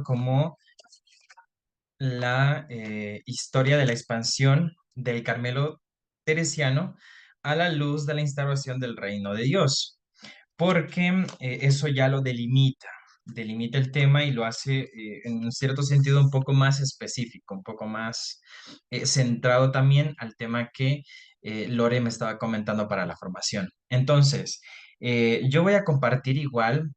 como la historia de la expansión del Carmelo Teresiano a la luz de la instauración del reino de Dios, porque eso ya lo delimita el tema y lo hace en un cierto sentido un poco más específico, un poco más centrado también al tema que Lore me estaba comentando para la formación. Entonces, yo voy a compartir igual,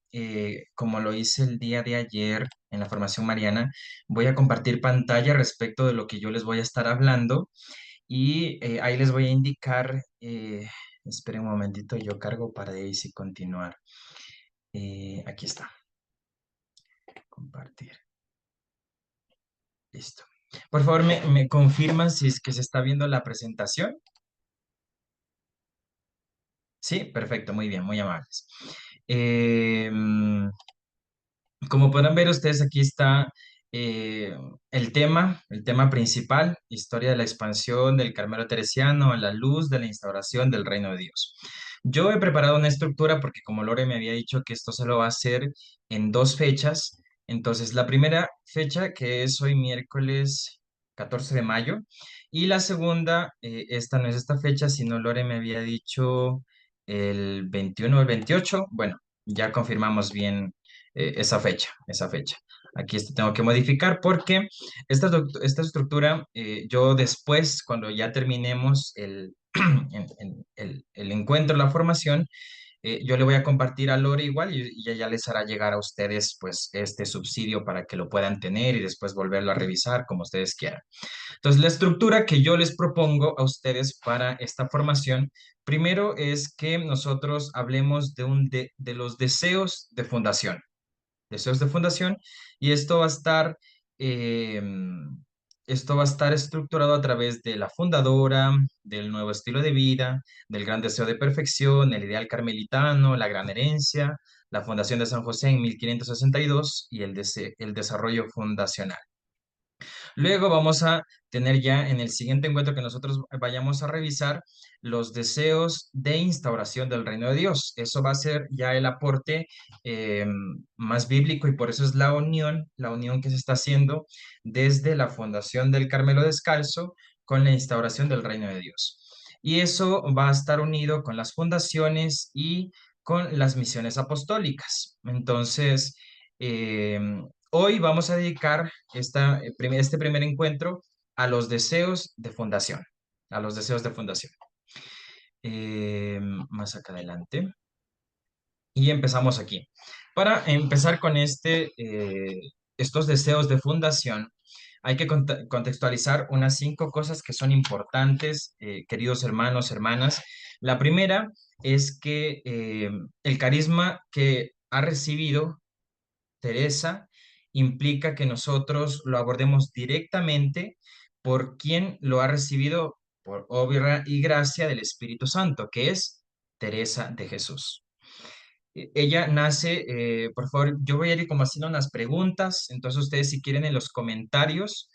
como lo hice el día de ayer en la formación mariana, voy a compartir pantalla respecto de lo que yo les voy a estar hablando y ahí les voy a indicar, esperen un momentito, yo cargo para de ahí sí continuar. Aquí está, compartir, listo. Por favor, me confirman si es que se está viendo la presentación. Sí, perfecto, muy bien, muy amables. Eh, Como podrán ver ustedes, aquí está eh, el tema principal, historia de la expansión del Carmelo Teresiano a la luz de la instauración del reino de Dios. Yo he preparado una estructura porque como Lore me había dicho que esto se lo va a hacer en dos fechas, entonces la primera fecha que es hoy miércoles 14 de mayo y la segunda, esta no es esta fecha, sino Lore me había dicho el 21 o el 28, bueno, ya confirmamos bien esa fecha, esa fecha. Aquí esto tengo que modificar porque esta estructura, yo después, cuando ya terminemos el encuentro, la formación, yo le voy a compartir a Lore igual y ella les hará llegar a ustedes pues este subsidio para que lo puedan tener y después volverlo a revisar como ustedes quieran. Entonces, la estructura que yo les propongo a ustedes para esta formación, primero es que nosotros hablemos de los deseos de fundación, deseos de fundación, y eh, esto va a estar estructurado a través de la fundadora, del nuevo estilo de vida, del gran deseo de perfección, el ideal carmelitano, la gran herencia, la fundación de San José en 1562 y el desarrollo fundacional. Luego vamos a tener ya en el siguiente encuentro que nosotros vayamos a revisar los deseos de instauración del reino de Dios. Eso va a ser ya el aporte eh, más bíblico y por eso es la unión que se está haciendo desde la fundación del Carmelo Descalzo con la instauración del reino de Dios. Y eso va a estar unido con las fundaciones y con las misiones apostólicas. Entonces, eh, hoy vamos a dedicar este primer encuentro a los deseos de fundación, a los deseos de fundación. Más acá adelante. Y empezamos aquí. Para empezar con estos deseos de fundación, hay que contextualizar unas 5 cosas que son importantes, queridos hermanos, hermanas. La primera es que el carisma que ha recibido Teresa implica que nosotros lo abordemos directamente por quien lo ha recibido por obra y gracia del Espíritu Santo, que es Teresa de Jesús. Ella nace, por favor, yo voy a ir como haciendo unas preguntas, entonces ustedes si quieren en los comentarios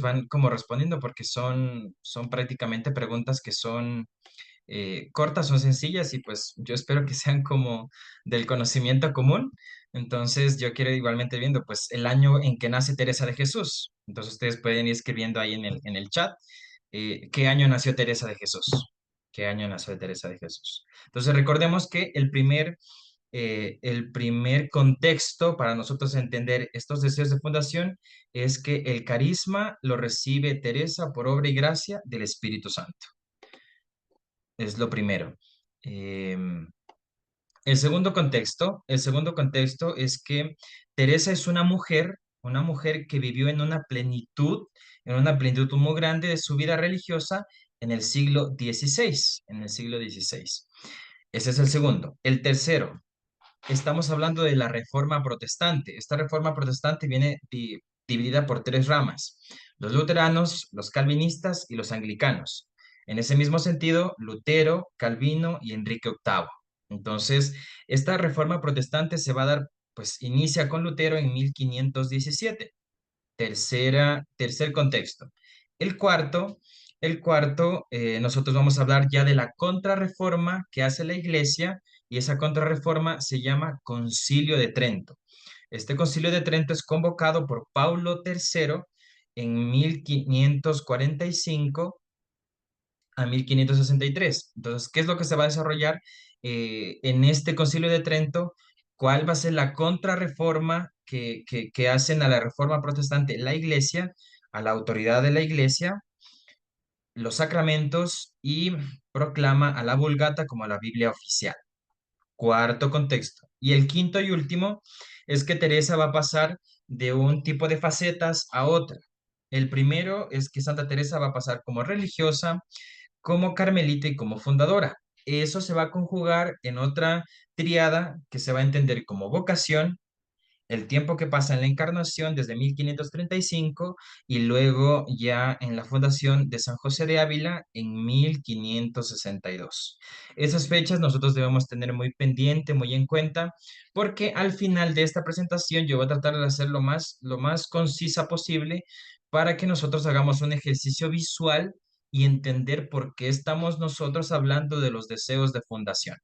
van como respondiendo porque son prácticamente preguntas que son cortas, son sencillas y pues yo espero que sean como del conocimiento común. Entonces yo quiero igualmente viendo pues el año en que nace Teresa de Jesús. Entonces ustedes pueden ir escribiendo ahí en el chat qué año nació Teresa de Jesús. ¿Qué año nació Teresa de Jesús? Entonces recordemos que el primer contexto para nosotros entender estos deseos de fundación es que el carisma lo recibe Teresa por obra y gracia del Espíritu Santo. Es lo primero. Em, el segundo contexto es que Teresa es una mujer que vivió en una plenitud muy grande de su vida religiosa en el siglo XVI, en el siglo XVI. Ese es el segundo. El tercero, estamos hablando de la Reforma Protestante. Esta Reforma Protestante viene dividida por 3 ramas: los luteranos, los calvinistas y los anglicanos. En ese mismo sentido, Lutero, Calvino y Enrique VIII. Entonces, esta Reforma Protestante se va a dar, pues inicia con Lutero en 1517. Tercer contexto. El cuarto, nosotros vamos a hablar ya de la contrarreforma que hace la Iglesia y esa contrarreforma se llama Concilio de Trento. Este Concilio de Trento es convocado por Paulo III en 1545 a 1563. Entonces, ¿qué es lo que se va a desarrollar en este Concilio de Trento? ¿Cuál va a ser la contrarreforma que hacen a la reforma protestante la Iglesia, a la autoridad de la Iglesia, los sacramentos y proclama a la Vulgata como la Biblia oficial? Cuarto contexto. Y el quinto y último es que Teresa va a pasar de un tipo de facetas a otra. El primero es que Santa Teresa va a pasar como religiosa, como carmelita y como fundadora. Eso se va a conjugar en otra triada que se va a entender como vocación, el tiempo que pasa en la encarnación desde 1535 y luego ya en la fundación de San José de Ávila en 1562. Esas fechas nosotros debemos tener muy pendiente, muy en cuenta, porque al final de esta presentación yo voy a tratar de hacer lo más concisa posible para que nosotros hagamos un ejercicio visual y entender por qué estamos nosotros hablando de los deseos de fundación.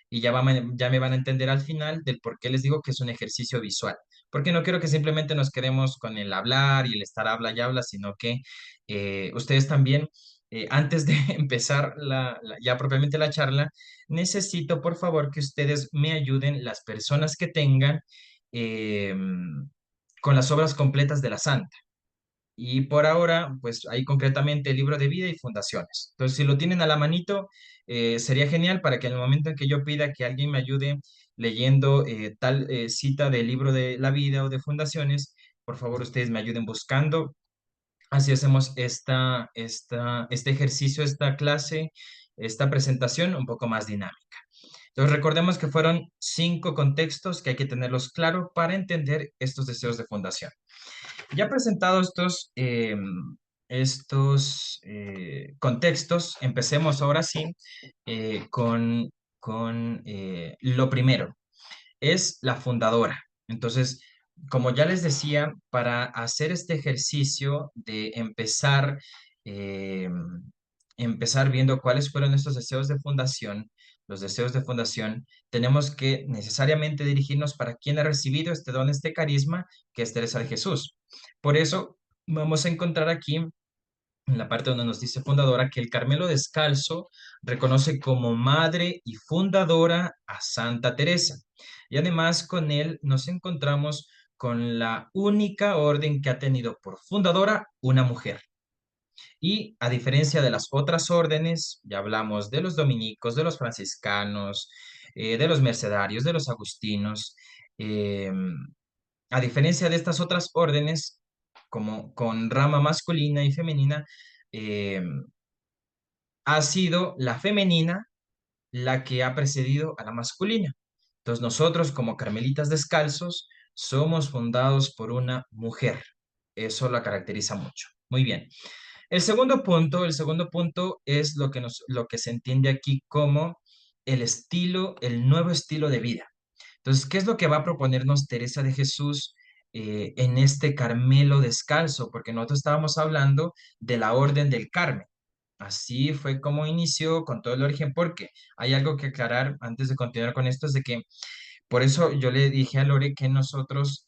Y ya me van a entender al final del por qué les digo que es un ejercicio visual. Porque no quiero que simplemente nos quedemos con el hablar y el estar habla y habla, sino que ustedes también, antes de empezar ya propiamente la charla, necesito por favor que ustedes me ayuden, las personas que tengan, eh, con las obras completas de la Santa. Y por ahora, pues ahí concretamente el libro de vida y fundaciones. Entonces, si lo tienen a la manito, sería genial para que en el momento en que yo pida que alguien me ayude leyendo tal cita del libro de la vida o de fundaciones, por favor ustedes me ayuden buscando. Así hacemos este ejercicio, esta clase, esta presentación un poco más dinámica. Entonces, recordemos que fueron 5 contextos que hay que tenerlos claro para entender estos deseos de fundación. Ya presentados estos contextos, empecemos ahora sí con lo primero, es la fundadora. Entonces, como ya les decía, para hacer este ejercicio de eh, empezar viendo cuáles fueron estos deseos de fundación, los deseos de fundación, tenemos que necesariamente dirigirnos para quien ha recibido este don, este carisma, que es Teresa de Jesús. Por eso vamos a encontrar aquí en la parte donde nos dice fundadora, que el Carmelo Descalzo reconoce como madre y fundadora a Santa Teresa. Y además con él nos encontramos con la única orden que ha tenido por fundadora una mujer. Y a diferencia de las otras órdenes, ya hablamos de los dominicos, de los franciscanos, de los mercedarios, de los agustinos, eh, a diferencia de estas otras órdenes, como con rama masculina y femenina, eh, ha sido la femenina la que ha precedido a la masculina. Entonces nosotros como carmelitas descalzos somos fundados por una mujer. Eso la caracteriza mucho. Muy bien. El segundo punto es lo que se entiende aquí como el nuevo estilo de vida. Entonces, ¿qué es lo que va a proponernos Teresa de Jesús en este Carmelo descalzo? Porque nosotros estábamos hablando de la Orden del Carmen. Así fue como inició con todo el origen, porque hay algo que aclarar antes de continuar con esto, es de que por eso yo le dije a Lore que nosotros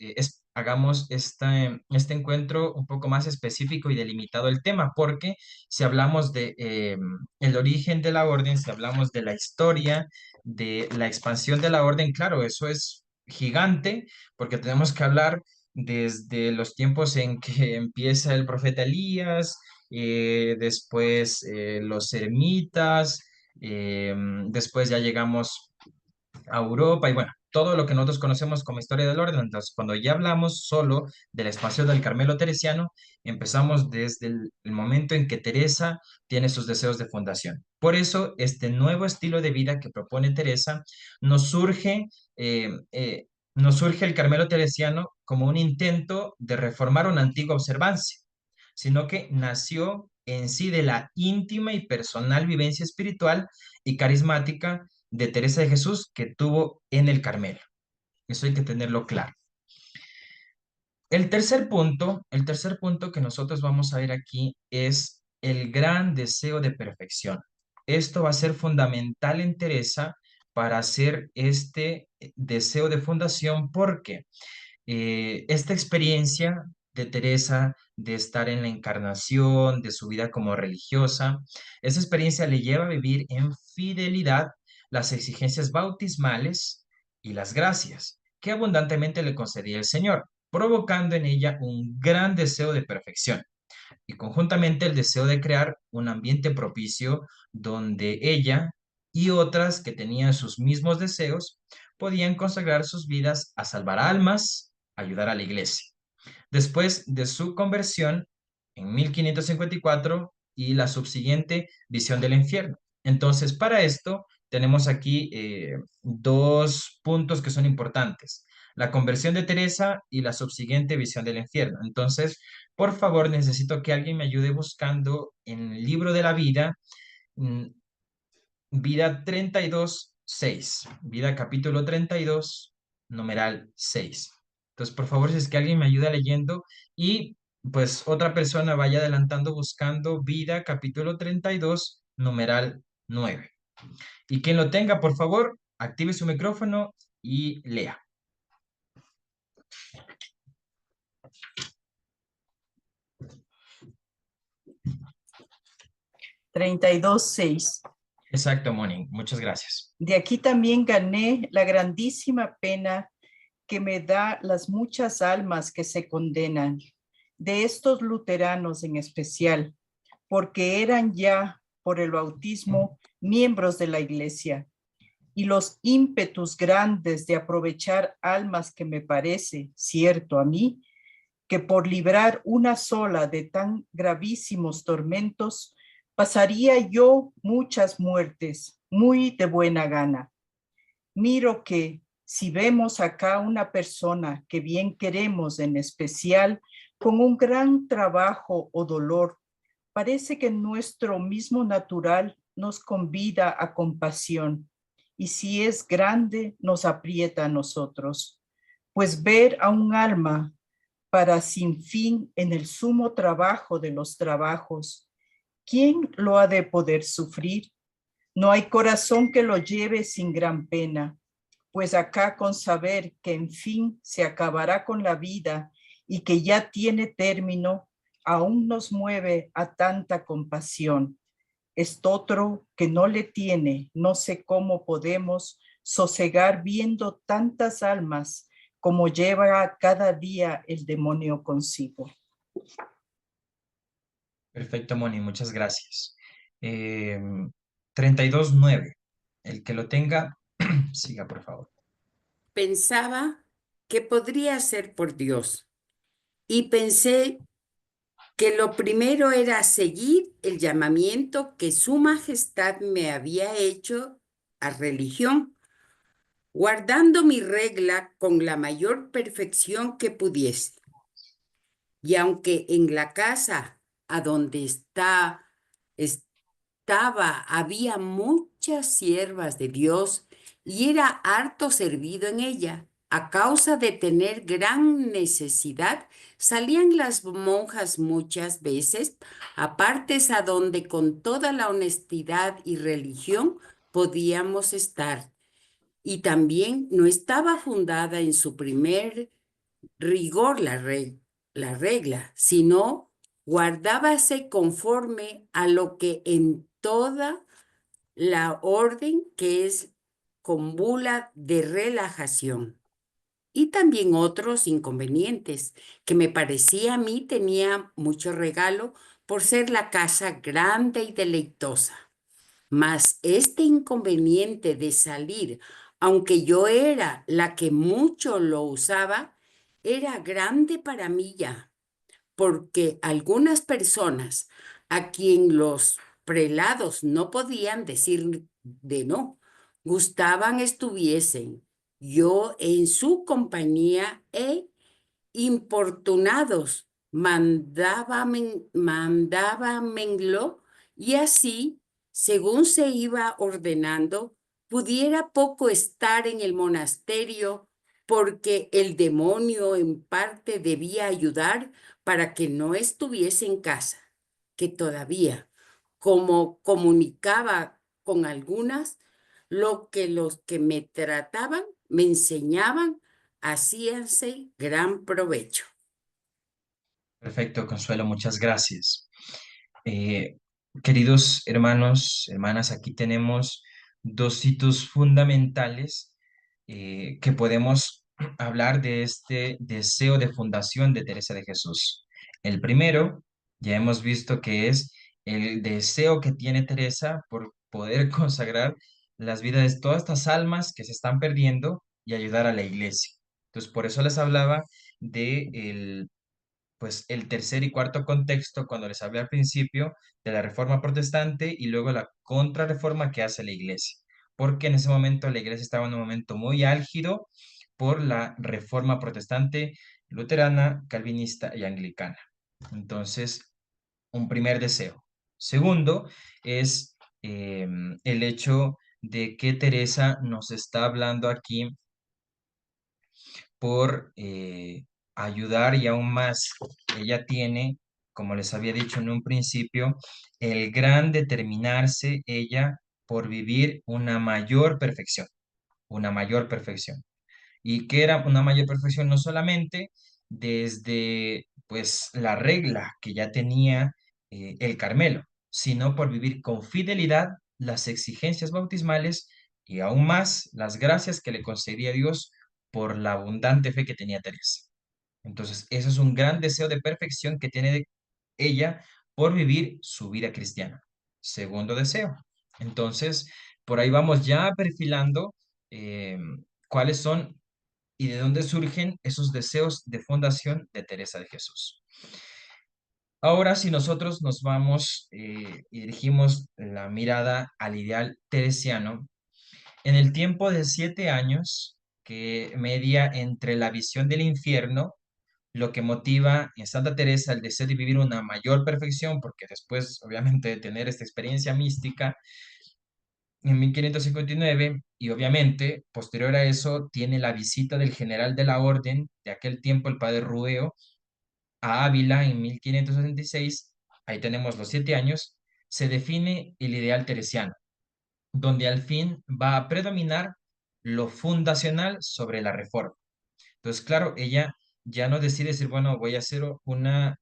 hagamos este encuentro un poco más específico y delimitado el tema, porque si hablamos de el origen de la orden, si hablamos de la historia, de la expansión de la orden, claro, eso es gigante, porque tenemos que hablar desde los tiempos en que empieza el profeta Elías, después los eremitas, después ya llegamos a Europa y bueno, todo lo que nosotros conocemos como historia del orden. Entonces, cuando ya hablamos solo de la expansión del Carmelo teresiano, empezamos desde el momento en que Teresa tiene sus deseos de fundación. Por eso, este nuevo estilo de vida que propone Teresa nos surge, eh, eh, nos surge el Carmelo teresiano como un intento de reformar una antigua observancia, sino que nació en sí de la íntima y personal vivencia espiritual y carismática de Teresa de Jesús que tuvo en el Carmelo. Eso hay que tenerlo claro. El tercer punto que nosotros vamos a ver aquí es el gran deseo de perfección. Esto va a ser fundamental en Teresa para hacer este deseo de fundación. ¿Por qué? Esta experiencia de Teresa de estar en la encarnación, de su vida como religiosa, esa experiencia le lleva a vivir en fidelidad las exigencias bautismales y las gracias que abundantemente le concedía el Señor, provocando en ella un gran deseo de perfección y conjuntamente el deseo de crear un ambiente propicio donde ella y otras que tenían sus mismos deseos podían consagrar sus vidas a salvar almas, ayudar a la iglesia. Después de su conversión en 1554 y la subsiguiente visión del infierno. Entonces, para esto tenemos aquí dos puntos que son importantes: la conversión de Teresa y la subsiguiente visión del infierno. Entonces, por favor, necesito que alguien me ayude buscando en el libro de la vida, mm, vida 32:6, vida capítulo 32, numeral 6. Entonces, por favor, si es que alguien me ayuda leyendo y pues otra persona vaya adelantando buscando vida capítulo 32, numeral 9. Y quien lo tenga, por favor, active su micrófono y lea. 32:6. Exacto, Moni. Muchas gracias. De aquí también gané la grandísima pena que me da las muchas almas que se condenan, de estos luteranos en especial, porque eran ya por el bautismo miembros de la iglesia, y los ímpetus grandes de aprovechar almas que me parece, cierto a mí, que por librar una sola de tan gravísimos tormentos, pasaría yo muchas muertes, muy de buena gana. Miro que si vemos acá una persona que bien queremos en especial, con un gran trabajo o dolor, parece que nuestro mismo natural nos convida a compasión, y si es grande, nos aprieta a nosotros. Pues ver a un alma para sin fin en el sumo trabajo de los trabajos, ¿quién lo ha de poder sufrir? No hay corazón que lo lleve sin gran pena, pues acá con saber que en fin se acabará con la vida y que ya tiene término, aún nos mueve a tanta compasión. Esto otro que no le tiene, no sé cómo podemos sosegar viendo tantas almas como lleva cada día el demonio consigo. Perfecto, Moni. Muchas gracias. 32:9. El que lo tenga, siga, por favor. Pensaba que podría ser por Dios y pensé que lo primero era seguir el llamamiento que Su Majestad me había hecho a religión, guardando mi regla con la mayor perfección que pudiese. Y aunque en la casa a donde estaba había muchas siervas de Dios y era harto servido en ella, a causa de tener gran necesidad, salían las monjas muchas veces a partes a donde con toda la honestidad y religión podíamos estar. Y también no estaba fundada en su primer rigor la regla, sino guardábase conforme a lo que en toda la orden que es con bula de relajación. Y también otros inconvenientes que me parecía a mí tenía mucho regalo por ser la casa grande y deleitosa. Mas este inconveniente de salir, aunque yo era la que mucho lo usaba, era grande para mí ya, porque algunas personas a quien los prelados no podían decir de no, gustaban estuviesen yo en su compañía e importunados, mandábamenlo y así, según se iba ordenando, pudiera poco estar en el monasterio porque el demonio en parte debía ayudar para que no estuviese en casa, que todavía, como comunicaba con algunas, lo que los que me trataban, me enseñaban Hacíanse gran provecho. Perfecto, Consuelo, muchas gracias. Eh, Queridos hermanos, hermanas, aquí tenemos dos hitos fundamentales que podemos hablar de este deseo de fundación de Teresa de Jesús. El primero, ya hemos visto que es el deseo que tiene Teresa por poder consagrar las vidas de todas estas almas que se están perdiendo y ayudar a la iglesia. Entonces, por eso les hablaba de pues el tercer y cuarto contexto cuando les hablé al principio de la reforma protestante y luego la contrarreforma que hace la iglesia, porque en ese momento la iglesia estaba en un momento muy álgido por la reforma protestante, luterana, calvinista y anglicana. Entonces, un primer deseo. Segundo es el hecho de que Teresa nos está hablando aquí por ayudar y aún más, ella tiene, como les había dicho en un principio, el gran determinarse ella por vivir una mayor perfección. Y que era una mayor perfección no solamente desde pues la regla que ya tenía el Carmelo, sino por vivir con fidelidad las exigencias bautismales y aún más las gracias que le concedía Dios por la abundante fe que tenía Teresa. Entonces, eso es un gran deseo de perfección que tiene ella por vivir su vida cristiana. Segundo deseo. Entonces, por ahí vamos ya perfilando eh, cuáles son y de dónde surgen esos deseos de fundación de Teresa de Jesús. Ahora, si nosotros nos vamos y dirigimos la mirada al ideal teresiano, en el tiempo de 7 años que media entre la visión del infierno, lo que motiva en Santa Teresa el deseo de vivir una mayor perfección, porque después, obviamente, de tener esta experiencia mística, en 1559 y obviamente posterior a eso tiene la visita del general de la orden de aquel tiempo, el padre Rueo, a Ávila en 1566, ahí tenemos los 7 años, se define el ideal teresiano, donde al fin va a predominar lo fundacional sobre la reforma. Entonces, claro, ella ya no decide decir, bueno, voy a hacer una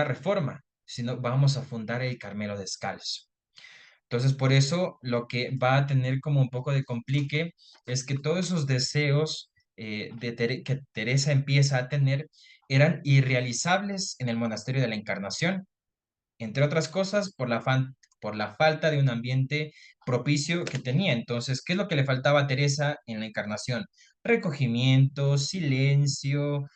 reforma, sino vamos a fundar el Carmelo Descalzo. Entonces, por eso lo que va a tener como un poco de complique es que todos esos deseos que Teresa empieza a tener eran irrealizables en el monasterio de la Encarnación, entre otras cosas por la falta de un ambiente propicio que tenía. Entonces, ¿qué es lo que le faltaba a Teresa en la Encarnación? Recogimiento, silencio,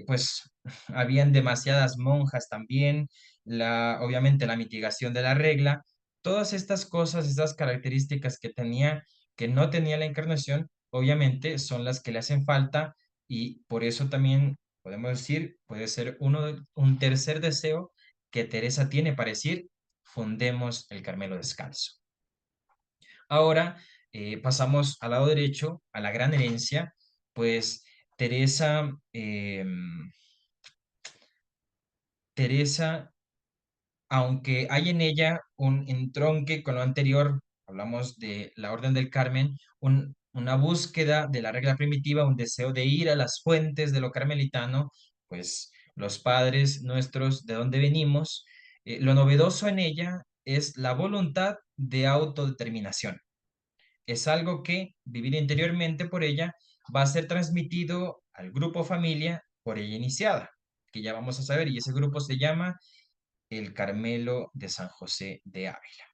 pues habían demasiadas monjas también, obviamente la mitigación de la regla, todas estas cosas, estas características que tenía, que no tenía la Encarnación, obviamente son las que le hacen falta y por eso también podemos decir, puede ser un tercer deseo que Teresa tiene para decir, fundemos el Carmelo Descalzo. Ahora pasamos al lado derecho, a la gran herencia, pues Teresa, Teresa, aunque hay en ella un entronque con lo anterior, hablamos de la Orden del Carmen, una búsqueda de la regla primitiva, un deseo de ir a las fuentes de lo carmelitano, pues los padres nuestros, de donde venimos, lo novedoso en ella es la voluntad de autodeterminación. Es algo que, vivido interiormente por ella, va a ser transmitido al grupo familia por ella iniciada, que ya vamos a saber, y ese grupo se llama el Carmelo de San José de Ávila,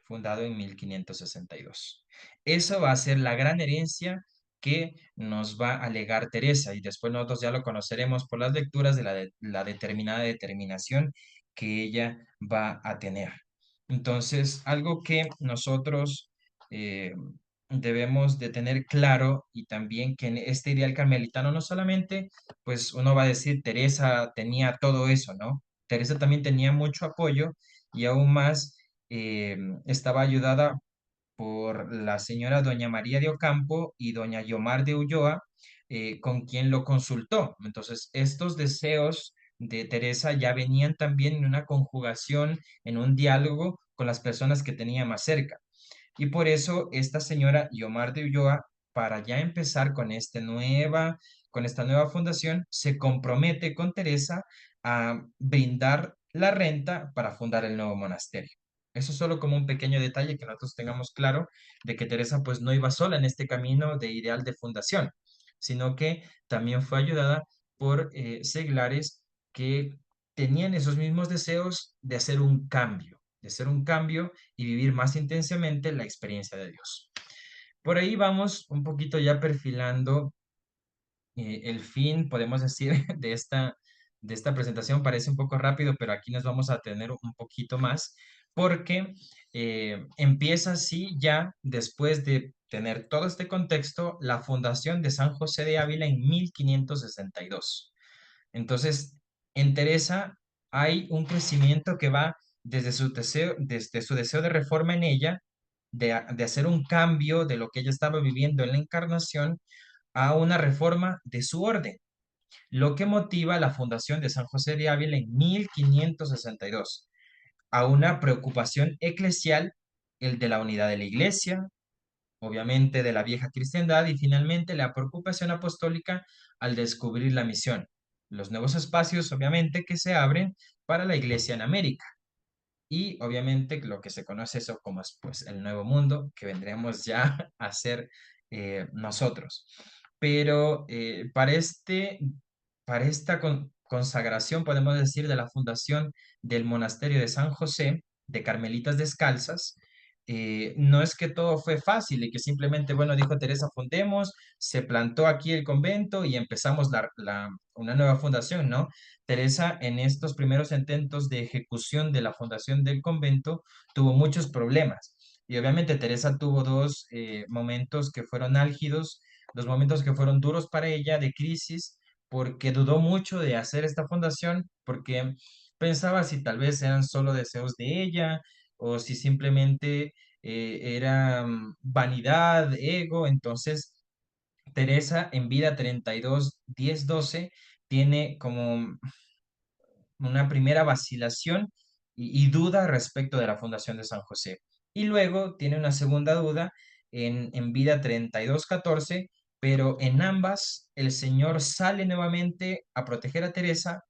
fundado en 1562. Eso va a ser la gran herencia que nos va a legar Teresa y después nosotros ya lo conoceremos por las lecturas de la determinada determinación que ella va a tener. Entonces, algo que nosotros eh, debemos de tener claro y también que en este ideal carmelitano no solamente, pues uno va a decir, Teresa tenía todo eso, ¿no? Teresa también tenía mucho apoyo y aún más estaba ayudada por la señora doña María de Ocampo y doña Yomar de Ulloa, con quien lo consultó. Entonces, estos deseos de Teresa ya venían también en una conjugación, en un diálogo con las personas que tenía más cerca. Y por eso esta señora Yomar de Ulloa, para ya empezar con esta nueva con esta nueva fundación, se compromete con Teresa a brindar la renta para fundar el nuevo monasterio. Eso solo como un pequeño detalle que nosotros tengamos claro de que Teresa pues no iba sola en este camino de ideal de fundación, sino que también fue ayudada por seglares que tenían esos mismos deseos de hacer un cambio y vivir más intensamente la experiencia de Dios. Por ahí vamos un poquito ya perfilando el fin, podemos decir, de esta presentación. Parece un poco rápido, pero aquí nos vamos a tener un poquito más, porque empieza así ya después de tener todo este contexto, la fundación de San José de Ávila en 1562. Entonces, en Teresa hay un crecimiento que va desde su deseo de reforma en ella, de hacer un cambio de lo que ella estaba viviendo en la encarnación, a una reforma de su orden, lo que motiva la fundación de San José de Ávila en 1562, a una preocupación eclesial, el de la unidad de la iglesia, obviamente de la vieja cristiandad, y finalmente la preocupación apostólica al descubrir la misión, los nuevos espacios, obviamente, que se abren para la iglesia en América. Y obviamente lo que se conoce eso como pues, el nuevo mundo, que vendremos ya a ser nosotros. Pero para esta consagración, podemos decir, de la fundación del monasterio de San José, de Carmelitas Descalzas, no es que todo fue fácil y que simplemente, bueno, dijo Teresa, fundemos, se plantó aquí el convento y empezamos una nueva fundación, ¿no? Teresa, en estos primeros intentos de ejecución de la fundación del convento, tuvo muchos problemas. Y obviamente Teresa tuvo dos momentos que fueron álgidos, dos momentos que fueron duros para ella, de crisis, porque dudó mucho de hacer esta fundación, porque pensaba si tal vez eran solo deseos de ella o si simplemente era vanidad, ego. Entonces, Teresa en vida 32-10-12 tiene como una primera vacilación y duda respecto de la fundación de San José. Y luego tiene una segunda duda en vida 32-14, pero en ambas el Señor sale nuevamente a proteger a Teresa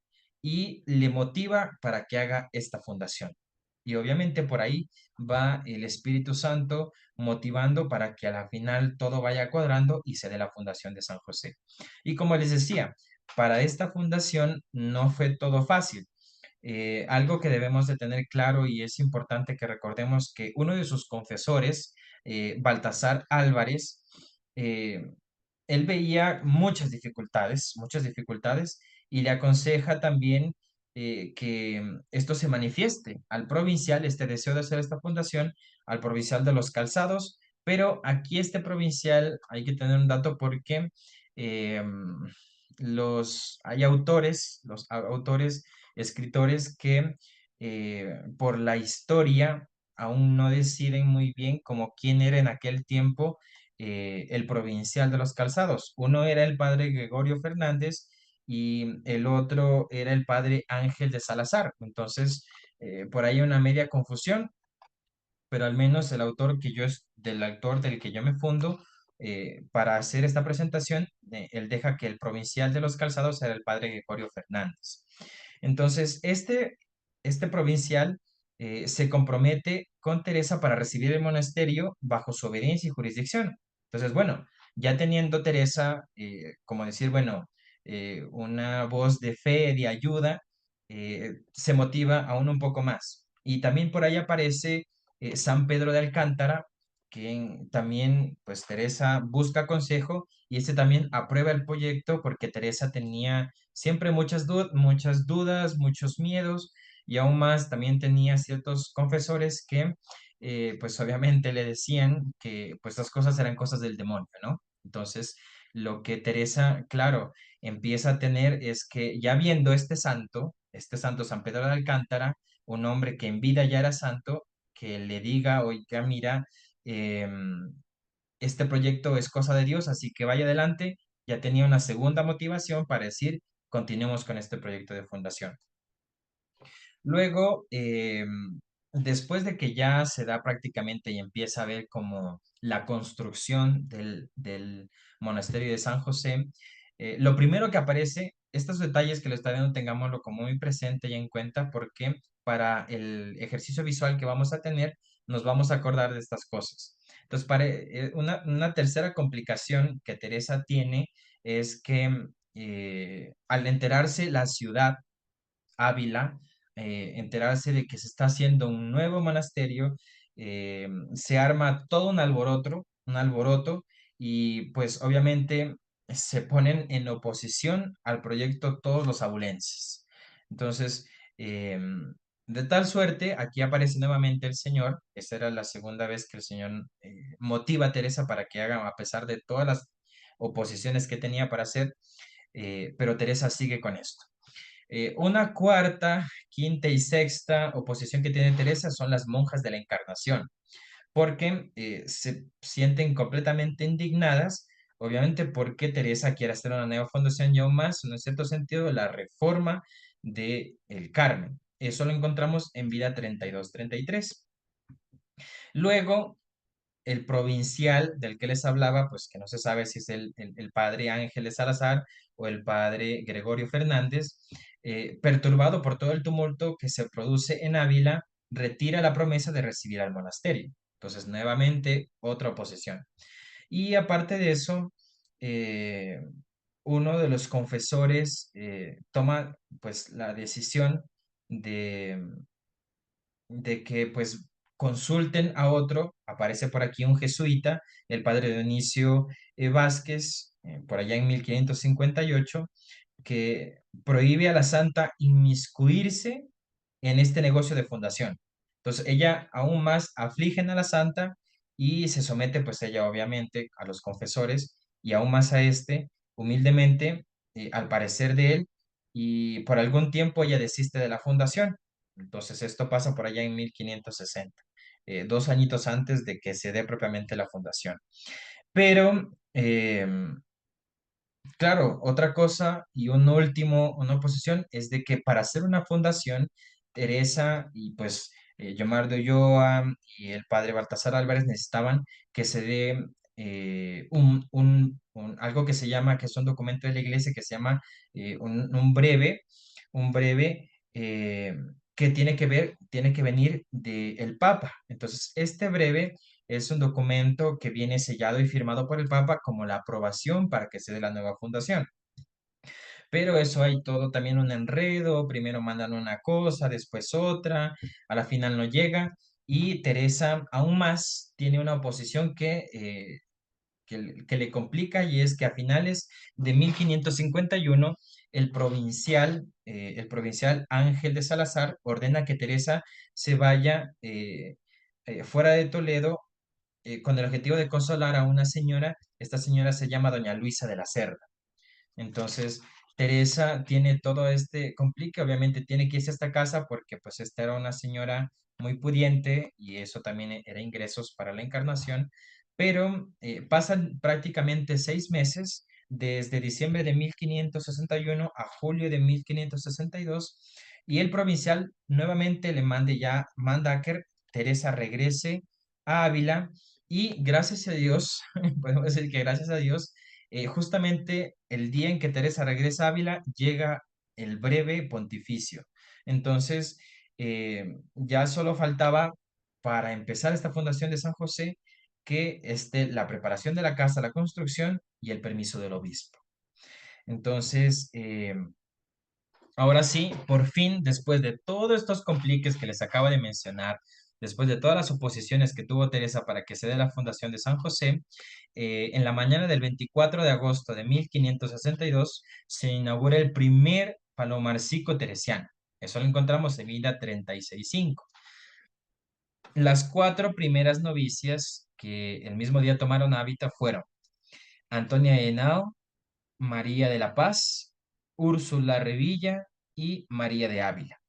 y le motiva para que haga esta fundación. Y obviamente por ahí va el Espíritu Santo motivando para que a la final todo vaya cuadrando y se dé la fundación de San José. Y como les decía, para esta fundación no fue todo fácil. Algo que debemos de tener claro y es importante que recordemos que uno de sus confesores, Baltasar Álvarez, eh, él veía muchas dificultades y le aconseja también que esto se manifieste al provincial, este deseo de hacer esta fundación, al provincial de los calzados, pero aquí este provincial hay que tener un dato porque eh, hay autores, escritores que por la historia aún no deciden muy bien como quién era en aquel tiempo el provincial de los calzados. Uno era el padre Gregorio Fernández y el otro era el padre Ángel de Salazar. Entonces, por ahí hay una media confusión, pero al menos del autor del que yo me fundo, para hacer esta presentación, él deja que el provincial de los calzados era el padre Gregorio Fernández. Entonces, este provincial se compromete con Teresa para recibir el monasterio bajo su obediencia y jurisdicción. Entonces, bueno, ya teniendo Teresa, como decir, bueno, una voz de fe, de ayuda, se motiva aún un poco más. Y también por ahí aparece San Pedro de Alcántara, también, pues Teresa busca consejo y este también aprueba el proyecto porque Teresa tenía siempre muchas dudas, muchos miedos y aún más también tenía ciertos confesores que, pues obviamente le decían que pues las cosas eran cosas del demonio, ¿no? Entonces, lo que Teresa, claro, empieza a tener es que ya viendo este santo San Pedro de Alcántara, un hombre que en vida ya era santo, que le diga, oiga, mira, este proyecto es cosa de Dios, así que vaya adelante, ya tenía una segunda motivación para decir, continuemos con este proyecto de fundación. Luego, después de que ya se da prácticamente y empieza a ver como la construcción del monasterio de San José, Lo primero que aparece, estos detalles que lo está viendo, tengámoslo como muy presente y en cuenta, porque para el ejercicio visual que vamos a tener, nos vamos a acordar de estas cosas. Entonces, una tercera complicación que Teresa tiene es que al enterarse la ciudad, Ávila, enterarse de que se está haciendo un nuevo monasterio, se arma todo un alboroto, y pues obviamente se ponen en oposición al proyecto todos los abulenses. Entonces, eh, de tal suerte, aquí aparece nuevamente el Señor. Esta era la segunda vez que el Señor motiva a Teresa para que haga, a pesar de todas las oposiciones que tenía para hacer, pero Teresa sigue con esto. Una cuarta, quinta y sexta oposición que tiene Teresa son las monjas de la Encarnación, porque se sienten completamente indignadas, obviamente porque Teresa quiere hacer una nueva fundación y aún más, en un cierto sentido, la reforma de el Carmen. Eso lo encontramos en Vida 32-33. Luego, el provincial del que les hablaba, pues que no se sabe si es el padre Ángeles Salazar o el padre Gregorio Fernández, perturbado por todo el tumulto que se produce en Ávila, retira la promesa de recibir al monasterio. Entonces, nuevamente, otra oposición. Y aparte de eso, eh, uno de los confesores toma pues la decisión de que pues consulten a otro. Aparece por aquí un jesuita, el padre Dionisio Vázquez, por allá en 1558, que prohíbe a la santa inmiscuirse en este negocio de fundación. Entonces ella aún más afligen a la santa y se somete pues ella obviamente a los confesores y aún más a este, humildemente, al parecer de él, y por algún tiempo ella desiste de la fundación. Entonces esto pasa por allá en 1560, 2 añitos antes de que se dé propiamente la fundación. Pero claro, otra cosa y una oposición es de que para hacer una fundación, Teresa y pues Yomar de Ulloa y el padre Baltasar Álvarez necesitaban que se dé algo que se llama, que es un documento de la iglesia que se llama un breve que tiene que venir del Papa. Entonces, este breve es un documento que viene sellado y firmado por el Papa como la aprobación para que se dé la nueva fundación. Pero eso hay todo también un enredo, primero mandan una cosa, después otra, a la final no llega, y Teresa aún más tiene una oposición que le complica, y es que a finales de 1551 el provincial Ángel de Salazar ordena que Teresa se vaya fuera de Toledo con el objetivo de consolar a una señora. Esta señora se llama Doña Luisa de la Cerda. Entonces, Teresa tiene todo este complique, obviamente tiene que irse a esta casa porque pues esta era una señora muy pudiente y eso también era ingresos para la Encarnación, pero pasan prácticamente 6 meses, desde diciembre de 1561 a julio de 1562, y el provincial nuevamente manda a que Teresa regrese a Ávila, y gracias a Dios, podemos decir que gracias a Dios, justamente el día en que Teresa regresa a Ávila, llega el breve pontificio. Entonces, ya solo faltaba para empezar esta fundación de San José que esté la preparación de la casa, la construcción y el permiso del obispo. Entonces, ahora sí, por fin, después de todos estos compliques que les acabo de mencionar, después de todas las oposiciones que tuvo Teresa para que se dé la fundación de San José, en la mañana del 24 de agosto de 1562 se inaugura el primer palomarcico teresiano. Eso lo encontramos en Vida 36.5. Las 4 primeras novicias que el mismo día tomaron hábito fueron Antonia Henao, María de la Paz, Úrsula Revilla y María de Ávila.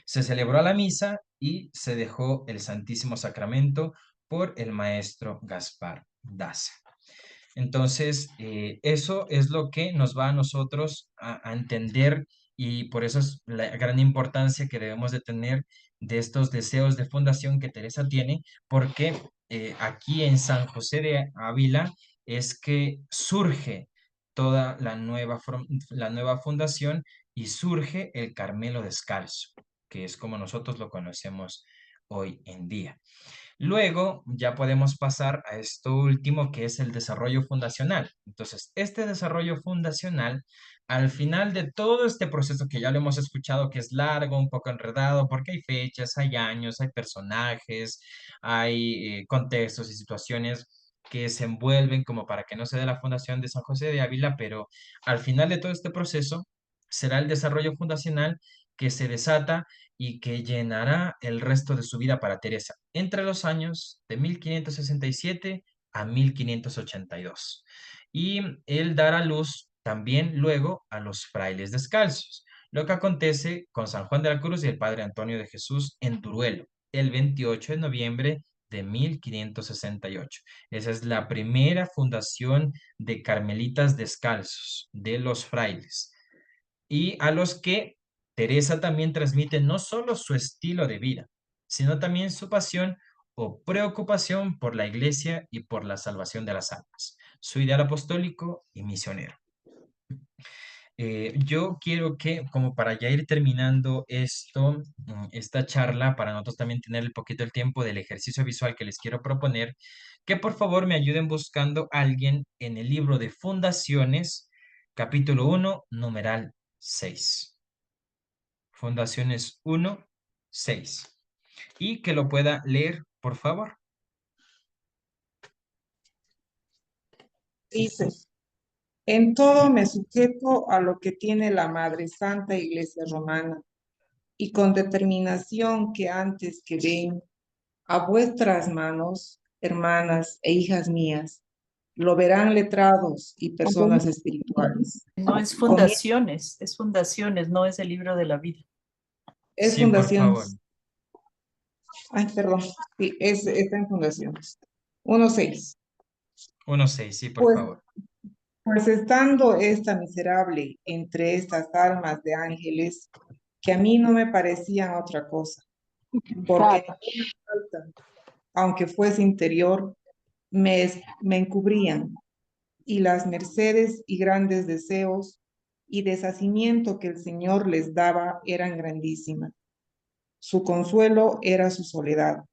Se celebró la misa y se dejó el Santísimo Sacramento por el maestro Gaspar Daza. Entonces, eso es lo que nos va a nosotros a entender, y por eso es la gran importancia que debemos de tener de estos deseos de fundación que Teresa tiene, porque aquí en San José de Ávila es que surge toda la nueva fundación y surge el Carmelo Descalzo, que es como nosotros lo conocemos hoy en día. Luego ya podemos pasar a esto último que es el desarrollo fundacional. Entonces, este desarrollo fundacional, al final de todo este proceso que ya lo hemos escuchado, que es largo, un poco enredado, porque hay fechas, hay años, hay personajes, hay contextos y situaciones que se envuelven como para que no se dé la fundación de San José de Ávila, pero al final de todo este proceso será el desarrollo fundacional que se desata y que llenará el resto de su vida para Teresa entre los años de 1567 a 1582. Y él dará luz también luego a los frailes descalzos, lo que acontece con San Juan de la Cruz y el Padre Antonio de Jesús en Duruelo, el 28 de noviembre de 1568. Esa es la primera fundación de carmelitas descalzos, de los frailes y a los que Teresa también transmite no solo su estilo de vida, sino también su pasión o preocupación por la iglesia y por la salvación de las almas, su ideal apostólico y misionero. Yo quiero que, como para ya ir terminando esto, esta charla, para nosotros también tener un poquito el tiempo del ejercicio visual que les quiero proponer, que por favor me ayuden buscando a alguien en el libro de Fundaciones, capítulo 1, numeral 6. Fundaciones 1, 6. Y que lo pueda leer, por favor. Dice, en todo me sujeto a lo que tiene la Madre Santa Iglesia Romana, y con determinación que antes que ven a vuestras manos, hermanas e hijas mías, lo verán letrados y personas espirituales. No es Comienza- fundaciones, no es el libro de la vida. Es Sí, por favor. fundaciones. Ay, perdón. Sí, está en fundaciones. 1:6. 1, 6, sí, por Pues, favor. pues estando esta miserable entre estas almas de ángeles, que a mí no me parecían otra cosa, porque ninguna falta, aunque fuese interior, me encubrían, y las mercedes y grandes deseos y deshacimiento que el Señor les daba eran grandísimas. Su consuelo era su soledad,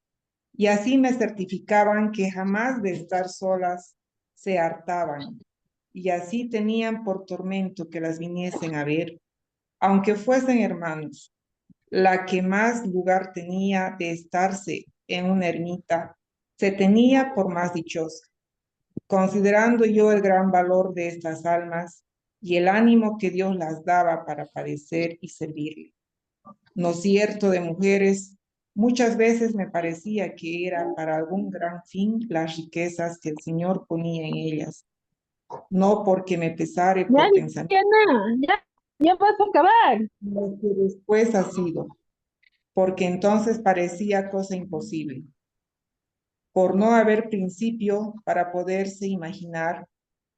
y así me certificaban que jamás de estar solas se hartaban, y así tenían por tormento que las viniesen a ver, aunque fuesen hermanos. La que más lugar tenía de estarse en una ermita, se tenía por más dichosa, considerando yo el gran valor de estas almas y el ánimo que Dios las daba para padecer y servirle. No cierto de mujeres, muchas veces me parecía que era para algún gran fin las riquezas que el Señor ponía en ellas, no porque me pesare por pensamiento, Ya no, ya vas a acabar. lo que después ha sido, porque entonces parecía cosa imposible, por no haber principio para poderse imaginar,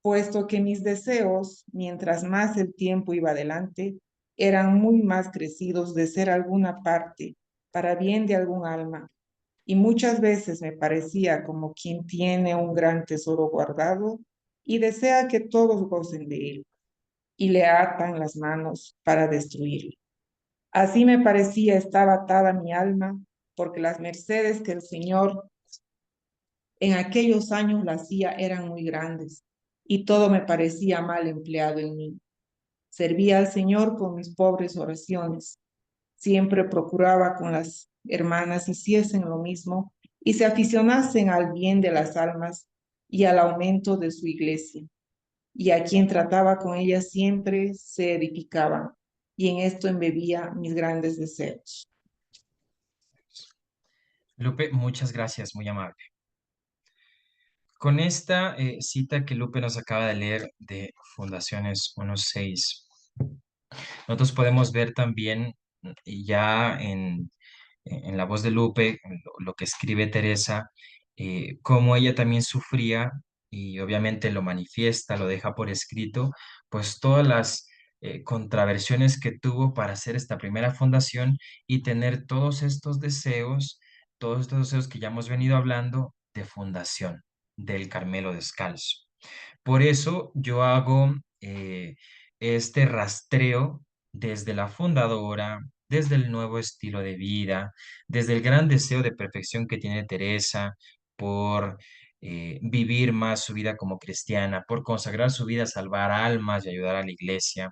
puesto que mis deseos, mientras más el tiempo iba adelante, eran muy más crecidos de ser alguna parte para bien de algún alma, y muchas veces me parecía como quien tiene un gran tesoro guardado y desea que todos gocen de él, y le atan las manos para destruirlo. Así me parecía estaba atada mi alma, porque las mercedes que el Señor en aquellos años la hacía eran muy grandes, y todo me parecía mal empleado en mí. Servía al Señor con mis pobres oraciones. Siempre procuraba con las hermanas hiciesen lo mismo y se aficionasen al bien de las almas y al aumento de su iglesia. Y a quien trataba con ellas siempre se edificaban, y en esto embebía mis grandes deseos. Lupe, muchas gracias, muy amable. Con esta cita que Lupe nos acaba de leer de Fundaciones 1.6, nosotros podemos ver también ya en la voz de Lupe, lo que escribe Teresa, cómo ella también sufría y obviamente lo manifiesta, lo deja por escrito, pues todas las contraversiones que tuvo para hacer esta primera fundación y tener todos estos deseos que ya hemos venido hablando de fundación del Carmelo Descalzo. Por eso yo hago este rastreo desde la fundadora, desde el nuevo estilo de vida, desde el gran deseo de perfección que tiene Teresa por vivir más su vida como cristiana, por consagrar su vida a salvar almas y ayudar a la iglesia,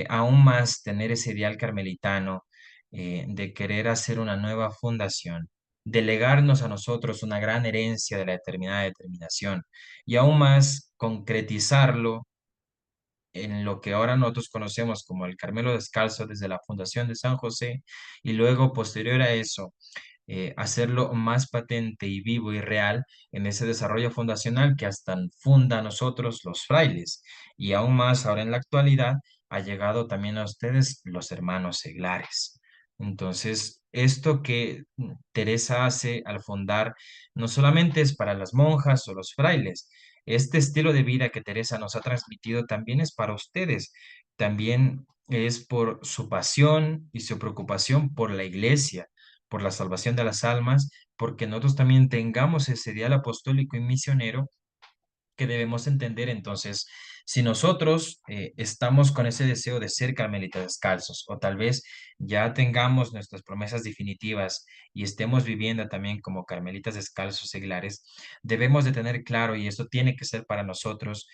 aún más tener ese ideal carmelitano de querer hacer una nueva fundación, de legarnos a nosotros una gran herencia de la eternidad de determinación y aún más concretizarlo en lo que ahora nosotros conocemos como el Carmelo Descalzo desde la fundación de San José y luego posterior a eso hacerlo más patente y vivo y real en ese desarrollo fundacional que hasta funda a nosotros los frailes y aún más ahora en la actualidad ha llegado también a ustedes los hermanos seglares. Entonces, esto que Teresa hace al fundar no solamente es para las monjas o los frailes, este estilo de vida que Teresa nos ha transmitido también es para ustedes, también es por su pasión y su preocupación por la iglesia, por la salvación de las almas, porque nosotros también tengamos ese ideal apostólico y misionero que debemos entender. Entonces, si nosotros estamos con ese deseo de ser carmelitas descalzos, o tal vez ya tengamos nuestras promesas definitivas y estemos viviendo también como carmelitas descalzos seglares, debemos de tener claro, y esto tiene que ser para nosotros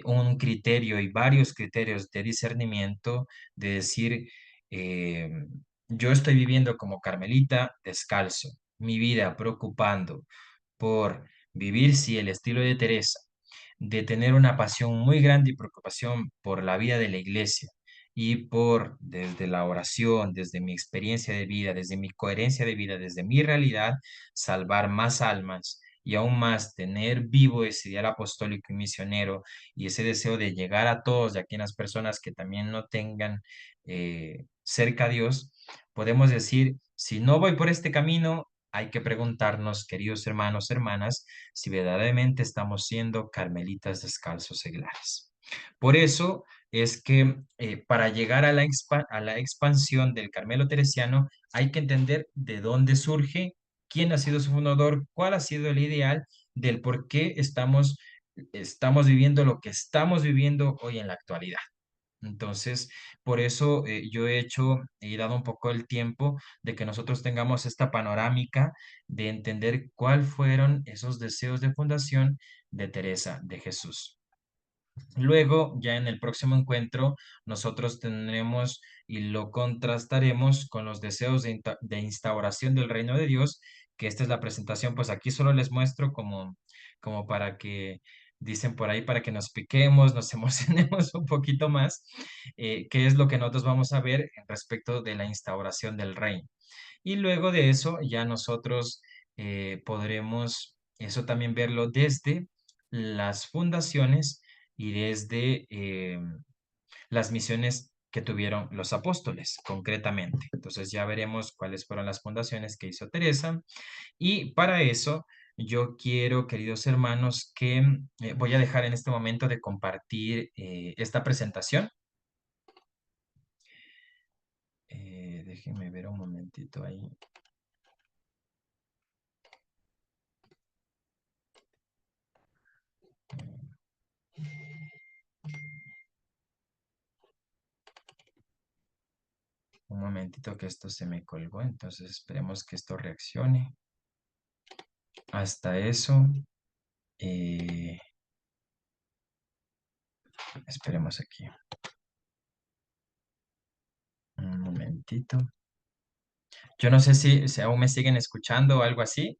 un criterio y varios criterios de discernimiento, de decir, eh, yo estoy viviendo como carmelita descalzo, mi vida preocupando por vivir, sí, el estilo de Teresa, de tener una pasión muy grande y preocupación por la vida de la iglesia y por, desde la oración, desde mi experiencia de vida, desde mi coherencia de vida, desde mi realidad, salvar más almas y aún más tener vivo ese ideal apostólico y misionero y ese deseo de llegar a todos y a aquellas personas que también no tengan cerca a Dios, podemos decir, si no voy por este camino, hay que preguntarnos, queridos hermanos, hermanas, si verdaderamente estamos siendo carmelitas descalzos seglares. Por eso es que para llegar a a la expansión del Carmelo Teresiano hay que entender de dónde surge, quién ha sido su fundador, cuál ha sido el ideal del por qué estamos viviendo lo que estamos viviendo hoy en la actualidad. Entonces, por eso yo he dado un poco el tiempo de que nosotros tengamos esta panorámica de entender cuáles fueron esos deseos de fundación de Teresa de Jesús. Luego, ya en el próximo encuentro, nosotros tendremos y lo contrastaremos con los deseos de instauración del reino de Dios, que esta es la presentación, pues aquí solo les muestro como para que, dicen por ahí, para que nos piquemos, nos emocionemos un poquito más, qué es lo que nosotros vamos a ver en respecto de la instauración del reino. Y luego de eso, ya nosotros podremos eso también verlo desde las fundaciones y desde las misiones que tuvieron los apóstoles, concretamente. Entonces ya veremos cuáles fueron las fundaciones que hizo Teresa. Y para eso yo quiero, queridos hermanos, que voy a dejar en este momento de compartir esta presentación. Déjenme ver un momentito ahí. Un momentito que esto se me colgó, entonces esperemos que esto reaccione. Hasta eso, esperemos aquí. Un momentito. Yo no sé si aún me siguen escuchando o algo así.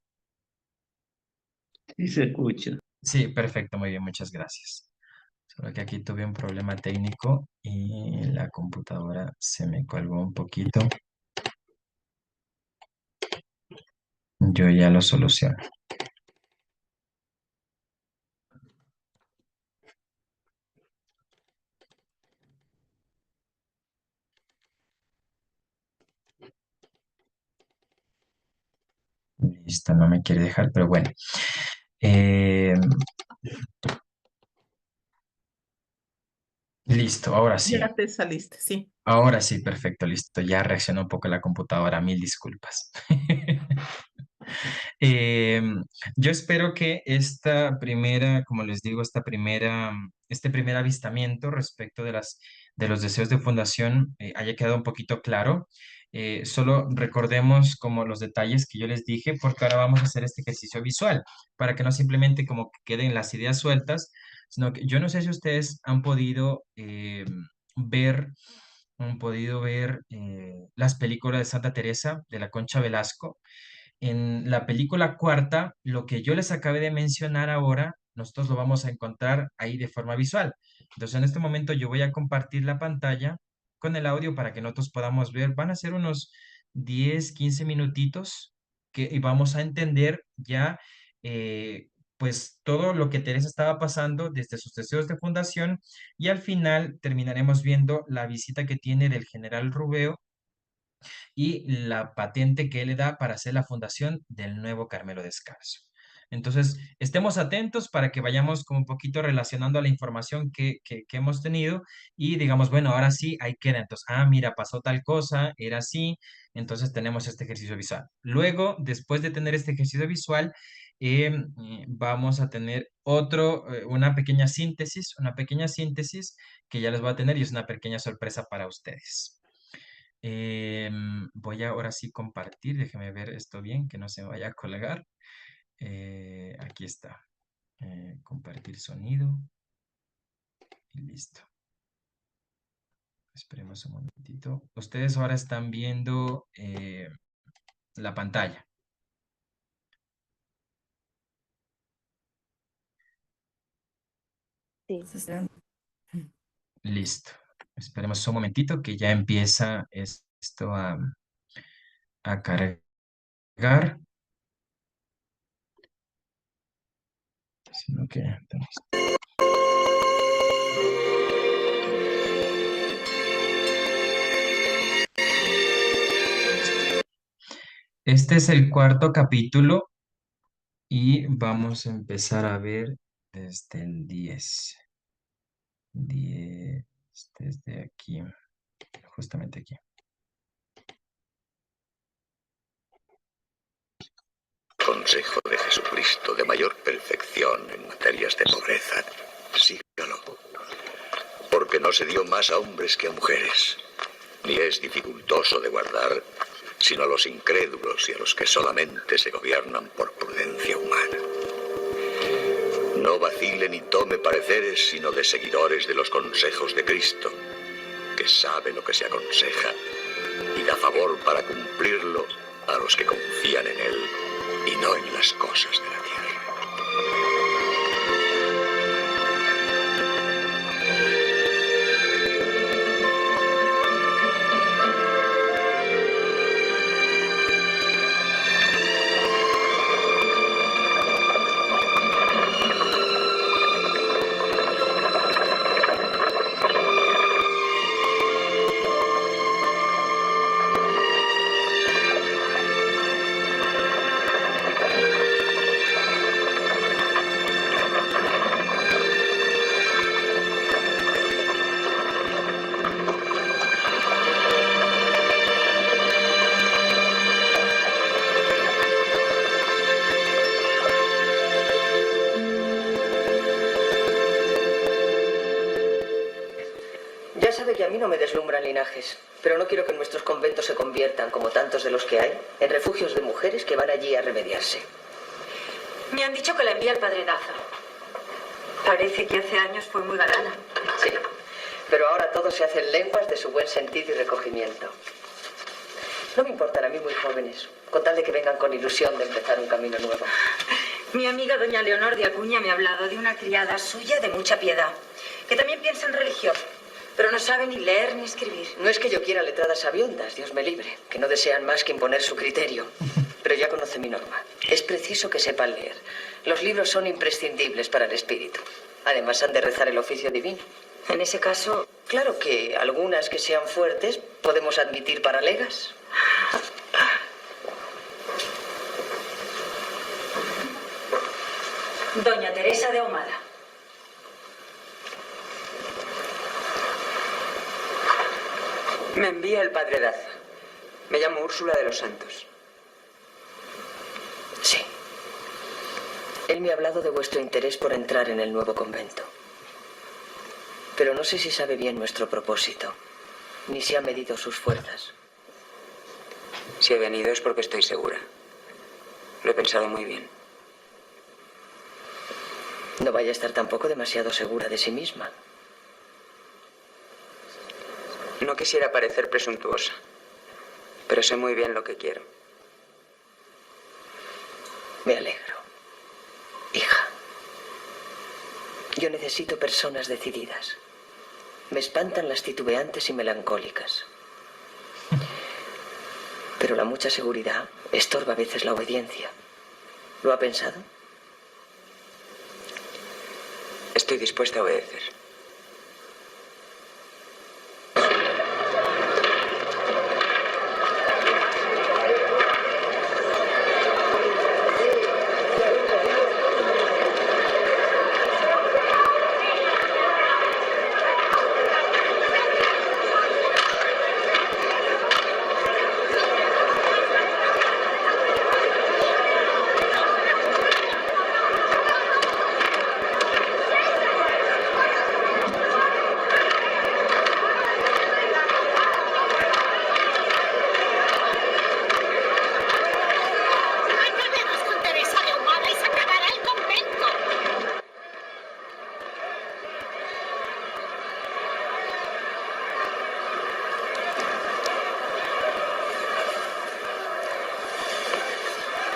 Sí se escucha. Sí, perfecto, muy bien, muchas gracias. Solo que aquí tuve un problema técnico y la computadora se me colgó un poquito. Yo ya lo soluciono. Listo, no me quiere dejar, pero bueno. Listo, ahora sí. Ya te saliste, sí. Ahora sí, perfecto, listo. Ya reaccionó un poco la computadora, mil disculpas. Eh, yo espero que esta primera, como les digo, este primer avistamiento respecto de los deseos de fundación haya quedado un poquito claro. Solo recordemos como los detalles que yo les dije, porque ahora vamos a hacer este ejercicio visual, para que no simplemente como que queden las ideas sueltas, sino que yo no sé si ustedes ver, han podido ver las películas de Santa Teresa, de la Concha Velasco. En la película cuarta, lo que yo les acabé de mencionar ahora, nosotros lo vamos a encontrar ahí de forma visual. Entonces, en este momento yo voy a compartir la pantalla con el audio para que nosotros podamos ver. Van a ser unos 10, 15 minutitos y vamos a entender ya, pues, todo lo que Teresa estaba pasando desde sus deseos de fundación y al final terminaremos viendo la visita que tiene del general Rubeo y la patente que él le da para hacer la fundación del nuevo Carmelo Descalzo. Entonces, estemos atentos para que vayamos como un poquito relacionando la información que hemos tenido y digamos, bueno, ahora sí, ahí queda. Entonces, mira, pasó tal cosa, era así, entonces tenemos este ejercicio visual. Luego, después de tener este ejercicio visual, vamos a tener una pequeña síntesis que ya les voy a tener y es una pequeña sorpresa para ustedes. Voy a ahora sí compartir, déjeme ver esto bien, que no se me vaya a colgar. Aquí está. Compartir sonido. Y listo. Esperemos un momentito. Ustedes ahora están viendo la pantalla. Sí. Listo. Esperemos un momentito que ya empieza esto a cargar. Sino que este es el cuarto capítulo y vamos a empezar a ver desde el 10. 10, desde aquí, justamente aquí. Consejo de Jesucristo de mayor perfección en materias de pobreza. Sígalo. Porque no se dio más a hombres que a mujeres, ni es dificultoso de guardar, sino a los incrédulos y a los que solamente se gobiernan por prudencia humana. No vacile ni tome pareceres, sino de seguidores de los consejos de Cristo, que sabe lo que se aconseja y da favor para cumplirlo a los que confían en él y no en las cosas de la tierra. Ya sabe que a mí no me deslumbran linajes, pero no quiero que nuestros conventos se conviertan, como tantos de los que hay, en refugios de mujeres que van allí a remediarse. Me han dicho que la envía el padre Daza. Parece que hace años fue muy galana. Sí, pero ahora todos se hacen lenguas de su buen sentido y recogimiento. No me importan a mí muy jóvenes, con tal de que vengan con ilusión de empezar un camino nuevo. Mi amiga doña Leonor de Acuña me ha hablado de una criada suya de mucha piedad, que también piensa en religión, pero no sabe ni leer ni escribir. No es que yo quiera letradas sabiondas, Dios me libre, que no desean más que imponer su criterio. Pero ya conoce mi norma. Es preciso que sepan leer. Los libros son imprescindibles para el espíritu. Además, han de rezar el oficio divino. En ese caso, Claro que algunas que sean fuertes podemos admitir paralegas. doña Teresa de Ahumada. Me envía el padre Daza. Me llamo Úrsula de los Santos. Él me ha hablado de vuestro interés por entrar en el nuevo convento. Pero no sé si sabe bien nuestro propósito, ni si ha medido sus fuerzas. Si he venido es porque estoy segura. Lo he pensado muy bien. No vaya a estar tampoco demasiado segura de sí misma. No quisiera parecer presuntuosa, pero sé muy bien lo que quiero. Me alegro. Hija, yo necesito personas decididas. Me espantan las titubeantes y melancólicas. Pero la mucha seguridad estorba a veces la obediencia. ¿Lo ha pensado? Estoy dispuesta a obedecer.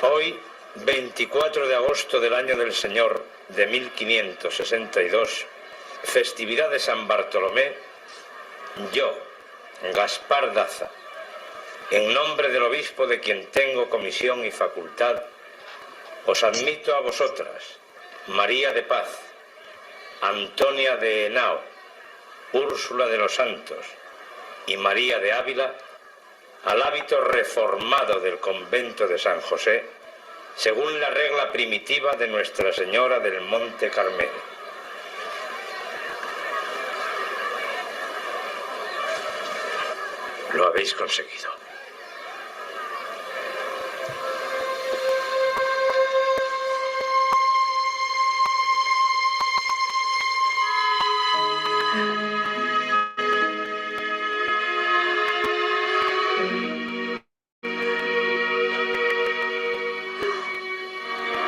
Hoy, 24 de agosto del año del Señor de 1562, festividad de San Bartolomé, yo, Gaspar Daza, en nombre del obispo de quien tengo comisión y facultad, os admito a vosotras, María de Paz, Antonia de Henao, Úrsula de los Santos y María de Ávila, al hábito reformado del convento de San José, según la regla primitiva de Nuestra Señora del Monte Carmelo. Lo habéis conseguido.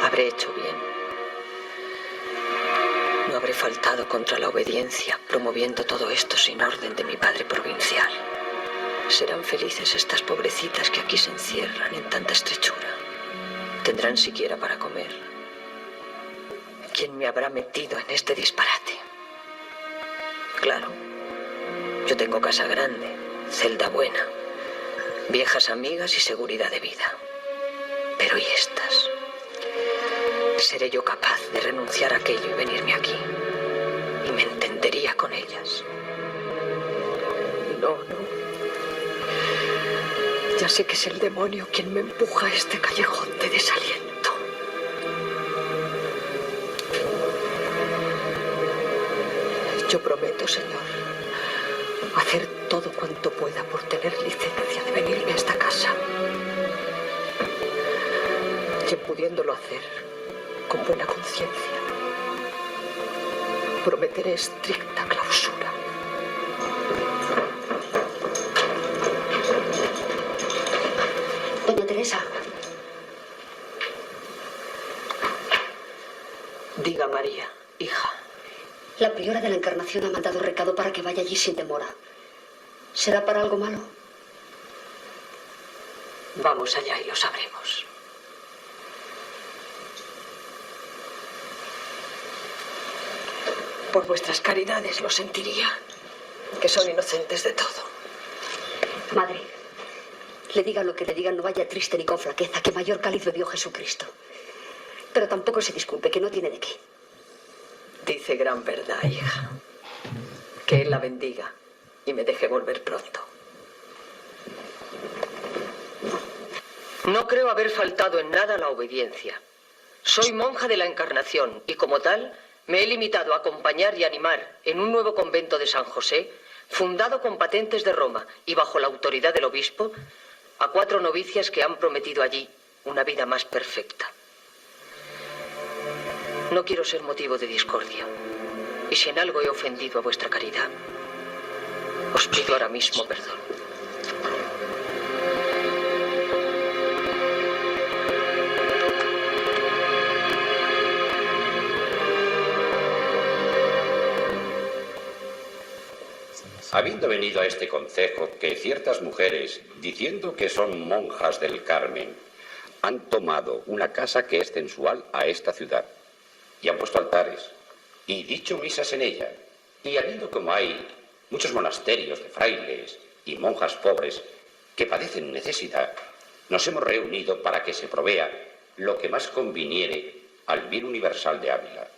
Habré hecho bien. No habré faltado contra la obediencia, promoviendo todo esto sin orden de mi padre provincial. Serán felices estas pobrecitas que aquí se encierran en tanta estrechura. Tendrán siquiera para comer. ¿Quién me habrá metido en este disparate? Claro, yo tengo casa grande, celda buena, viejas amigas y seguridad de vida. Pero ¿y estas? ¿Seré yo capaz de renunciar a aquello y venirme aquí? Y me entendería con ellas. No. Ya sé que es el demonio quien me empuja a este callejón de desaliento. Yo prometo, Señor, hacer todo cuanto pueda por tener licencia de venirme a esta casa. Y en pudiéndolo hacer, con buena conciencia, prometeré estricta clausura. Doña Teresa. Diga, María, hija. La priora de la Encarnación ha mandado recado para que vaya allí sin demora. ¿Será para algo malo? Vamos allá y lo sabremos. Por vuestras caridades lo sentiría, que son inocentes de todo. Madre, le diga lo que le digan, no vaya triste ni con flaqueza, que mayor cáliz bebió Jesucristo. Pero tampoco se disculpe, que no tiene de qué. Dice gran verdad, hija. Que Él la bendiga y me deje volver pronto. No creo haber faltado en nada a la obediencia. Soy monja de la Encarnación y como tal me he limitado a acompañar y animar en un nuevo convento de San José, fundado con patentes de Roma y bajo la autoridad del obispo, a 4 novicias que han prometido allí una vida más perfecta. No quiero ser motivo de discordia. Y si en algo he ofendido a vuestra caridad, os pido ahora mismo perdón. Habiendo venido a este concejo que ciertas mujeres, diciendo que son monjas del Carmen, han tomado una casa que es sensual a esta ciudad, y han puesto altares, y dicho misas en ella, y habiendo como hay muchos monasterios de frailes y monjas pobres que padecen necesidad, nos hemos reunido para que se provea lo que más conviniere al bien universal de Ávila.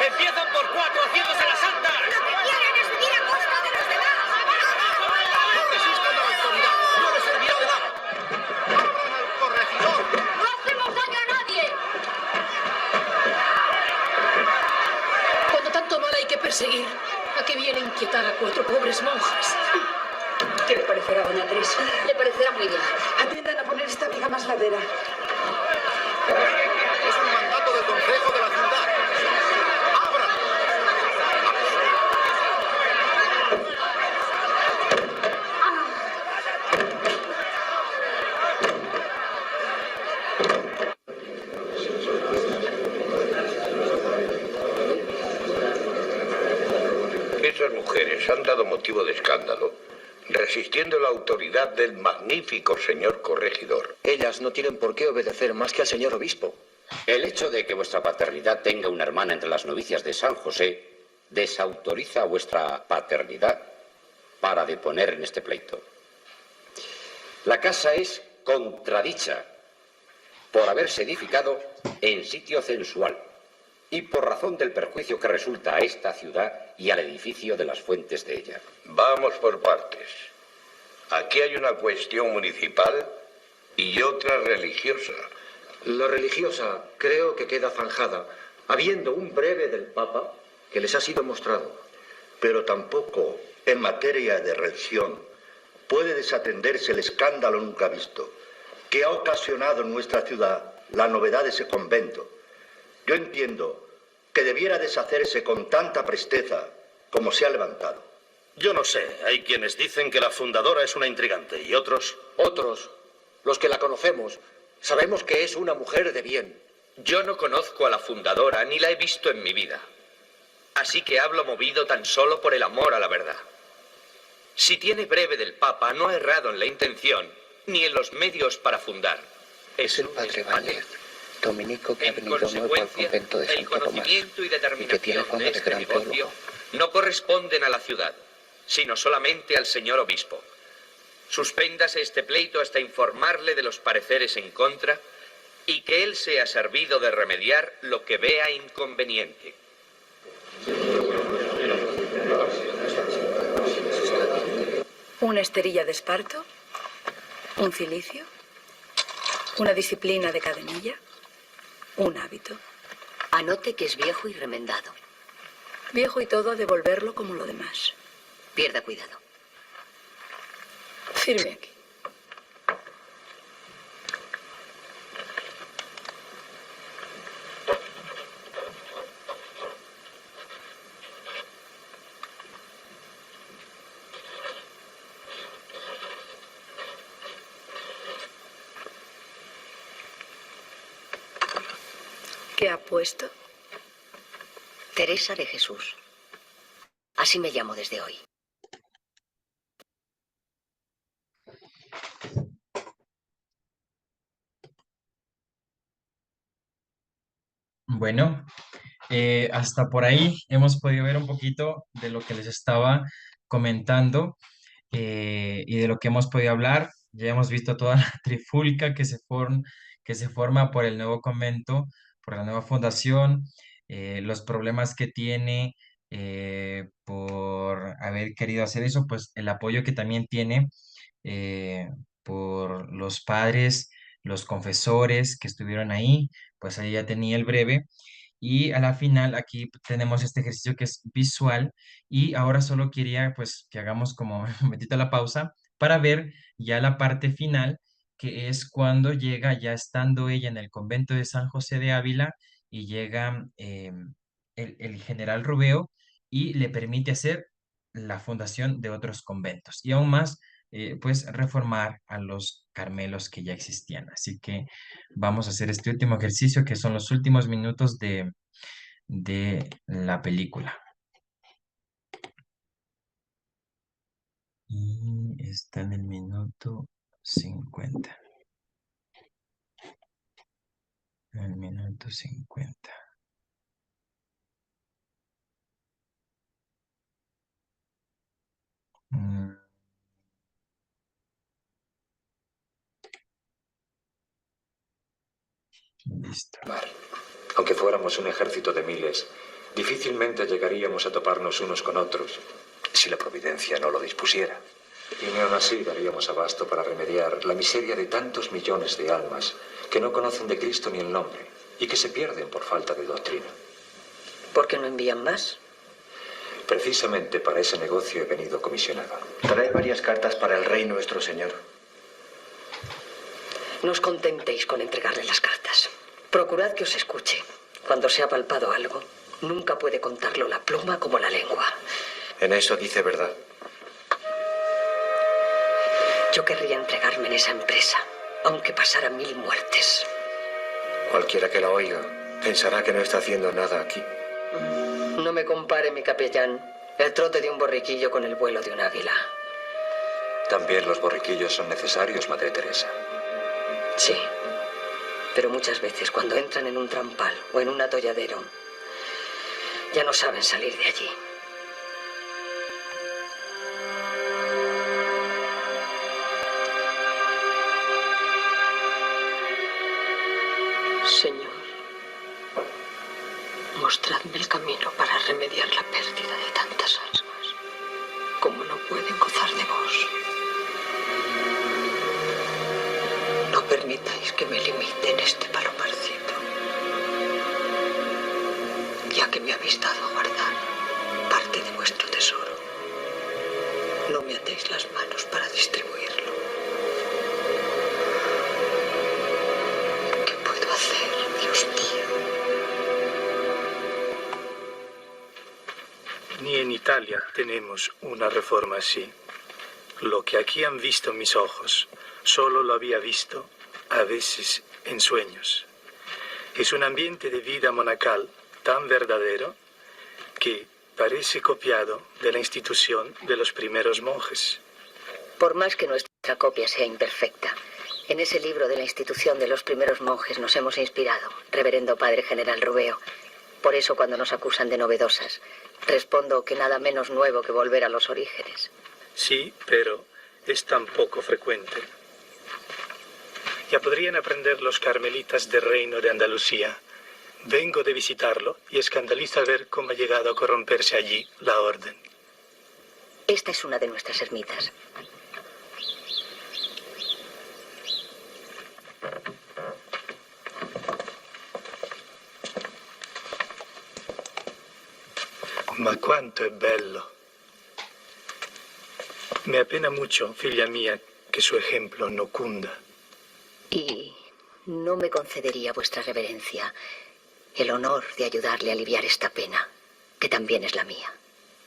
¡Empiezan por 4 haciéndose las santas! Lo que quieren es vivir a costa de los demás. No resistan a la autoridad, no les servirá de nada. ¡Abran al corregidor! No hacemos daño a nadie. Cuando tanto mal hay que perseguir, ¿a qué viene inquietar a 4 pobres monjas? ¿Qué le parecerá, doña Teresa? Le parecerá muy bien. Atiendan a poner esta viga más ladera. Es un mandato del Consejo de la Ciudad. ¡Abran! Esas mujeres han dado motivo de escándalo, resistiendo la autoridad del magnífico señor corregidor. Ellas no tienen por qué obedecer más que al señor obispo. El hecho de que vuestra paternidad tenga una hermana entre las novicias de San José desautoriza vuestra paternidad para deponer en este pleito. La casa es contradicha por haberse edificado en sitio sensual y por razón del perjuicio que resulta a esta ciudad y al edificio de las fuentes de ella. Vamos por partes. Aquí hay una cuestión municipal y otra religiosa. La religiosa creo que queda zanjada, habiendo un breve del Papa que les ha sido mostrado. Pero tampoco en materia de religión puede desatenderse el escándalo nunca visto que ha ocasionado en nuestra ciudad la novedad de ese convento. Yo entiendo que debiera deshacerse con tanta presteza como se ha levantado. Yo no sé, hay quienes dicen que la fundadora es una intrigante y otros... Otros, los que la conocemos, sabemos que es una mujer de bien. Yo no conozco a la fundadora ni la he visto en mi vida. Así que hablo movido tan solo por el amor a la verdad. Si tiene breve del Papa, no ha errado en la intención ni en los medios para fundar. Es el padre Vázquez, dominico que ha venido nuevo al convento de el Santo Tomás conocimiento y y que determinación tiene fama de de este gran negocio teólogo. no corresponden a la ciudad, sino solamente al señor obispo. Suspéndase este pleito hasta informarle de los pareceres en contra y que él sea servido de remediar lo que vea inconveniente. Una esterilla de esparto, un cilicio, una disciplina de cadenilla, un hábito. Anote que es viejo y remendado. Viejo y todo, a devolverlo como lo demás. Pierda cuidado. Firme aquí. ¿Qué ha puesto? Teresa de Jesús. Así me llamo desde hoy. Bueno, hasta por ahí hemos podido ver un poquito de lo que les estaba comentando y de lo que hemos podido hablar. Ya hemos visto toda la trifulca que se forma por el nuevo convento, por la nueva fundación, los problemas que tiene por haber querido hacer eso, pues el apoyo que también tiene por los padres, los confesores que estuvieron ahí, pues ahí ya tenía el breve. Y a la final aquí tenemos este ejercicio que es visual y ahora solo quería pues que hagamos como un momentito la pausa para ver ya la parte final, que es cuando llega ya estando ella en el convento de San José de Ávila y llega el general Rubeo y le permite hacer la fundación de otros conventos y aún más pues reformar a los Carmelos que ya existían. Así que vamos a hacer este último ejercicio que son los últimos minutos de la película. Y está en el minuto 50. El minuto 50. Listo. Aunque fuéramos un ejército de miles, difícilmente llegaríamos a toparnos unos con otros, si la providencia no lo dispusiera. Y ni aun así daríamos abasto para remediar la miseria de tantos millones de almas que no conocen de Cristo ni el nombre y que se pierden por falta de doctrina. ¿Por qué no envían más? Precisamente para ese negocio he venido comisionado. Trae varias cartas para el rey nuestro señor. No os contentéis con entregarle las cartas. Procurad que os escuche. Cuando se ha palpado algo, nunca puede contarlo la pluma como la lengua. En eso dice verdad. Yo querría entregarme en esa empresa, aunque pasara 1000 muertes. Cualquiera que la oiga pensará que no está haciendo nada aquí. No me compare, mi capellán, el trote de un borriquillo con el vuelo de un águila. También los borriquillos son necesarios, Madre Teresa. Sí, pero muchas veces cuando entran en un trampal o en un atolladero, ya no saben salir de allí. Señor, mostradme el camino para remediar la pérdida de tantas almas, como no pueden gozar de vos. No permitáis que me limite en este palomarcito, ya que me habéis dado a guardar parte de vuestro tesoro. No me atéis las manos para distribuirlo. ¿Qué puedo hacer, Dios mío? Ni en Italia tenemos una reforma así. Lo que aquí han visto mis ojos, solo lo había visto, a veces, en sueños. Es un ambiente de vida monacal tan verdadero que parece copiado de la institución de los primeros monjes. Por más que nuestra copia sea imperfecta, en ese libro de la institución de los primeros monjes nos hemos inspirado, reverendo Padre General Rubeo. Por eso cuando nos acusan de novedosas, respondo que nada menos nuevo que volver a los orígenes. Sí, pero es tan poco frecuente. Ya podrían aprender los carmelitas del Reino de Andalucía. Vengo de visitarlo y escandaliza ver cómo ha llegado a corromperse allí la orden. Esta es una de nuestras ermitas. Ma quanto è bello. Me apena mucho, figlia mía, que su ejemplo no cunda. Y no me concedería vuestra reverencia el honor de ayudarle a aliviar esta pena, que también es la mía.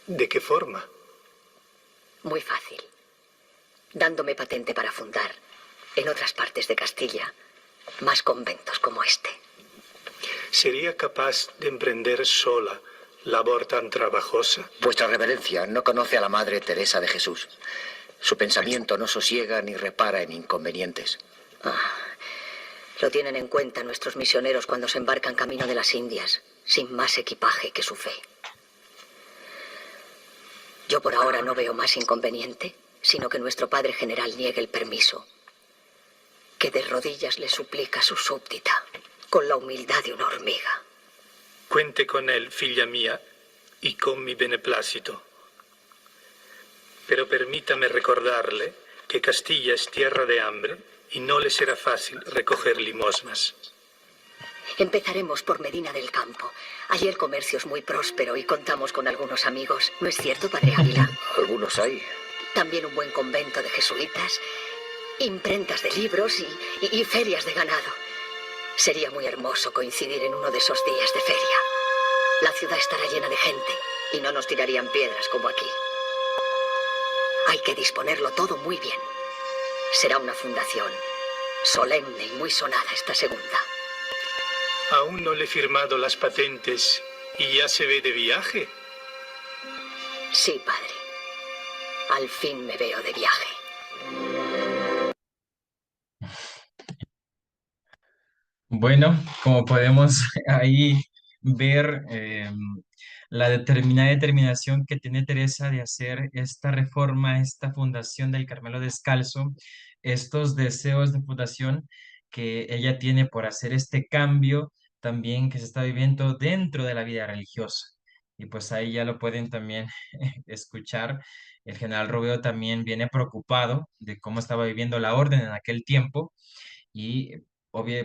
¿De qué forma? Muy fácil. Dándome patente para fundar, en otras partes de Castilla, más conventos como este. ¿Sería capaz de emprender sola labor tan trabajosa? Vuestra reverencia no conoce a la Madre Teresa de Jesús. Su pensamiento no sosiega ni repara en inconvenientes. Lo tienen en cuenta nuestros misioneros cuando se embarcan camino de las Indias, sin más equipaje que su fe. Yo por ahora no veo más inconveniente, sino que nuestro Padre General niegue el permiso, que de rodillas le suplica a su súbdita, con la humildad de una hormiga. Cuente con él, figlia mía, y con mi beneplácito. Pero permítame recordarle que Castilla es tierra de hambre y no le será fácil recoger limosnas. Empezaremos por Medina del Campo. Allí el comercio es muy próspero y contamos con algunos amigos. ¿No es cierto, padre Ávila? Algunos hay. También un buen convento de jesuitas, imprentas de libros y ferias de ganado. Sería muy hermoso coincidir en uno de esos días de feria. La ciudad estará llena de gente y no nos tirarían piedras como aquí. Hay que disponerlo todo muy bien. Será una fundación solemne y muy sonada esta segunda. Aún no le he firmado las patentes y ya se ve de viaje. Sí, padre. Al fin me veo de viaje. Bueno, como podemos ahí ver la determinada determinación que tiene Teresa de hacer esta reforma, esta fundación del Carmelo Descalzo, estos deseos de fundación que ella tiene por hacer este cambio también que se está viviendo dentro de la vida religiosa. Y pues ahí ya lo pueden también escuchar. El general Robeo también viene preocupado de cómo estaba viviendo la orden en aquel tiempo y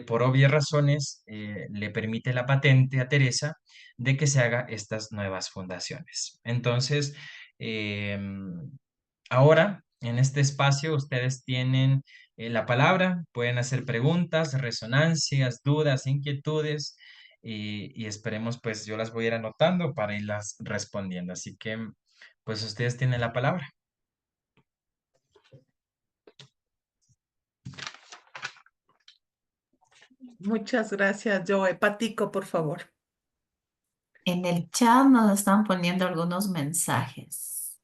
por obvias razones le permite la patente a Teresa de que se haga estas nuevas fundaciones. Entonces, ahora en este espacio ustedes tienen la palabra, pueden hacer preguntas, resonancias, dudas, inquietudes y esperemos pues yo las voy a ir anotando para irlas respondiendo. Así que pues ustedes tienen la palabra. Muchas gracias, Joe. Patico, por favor. En el chat nos están poniendo algunos mensajes.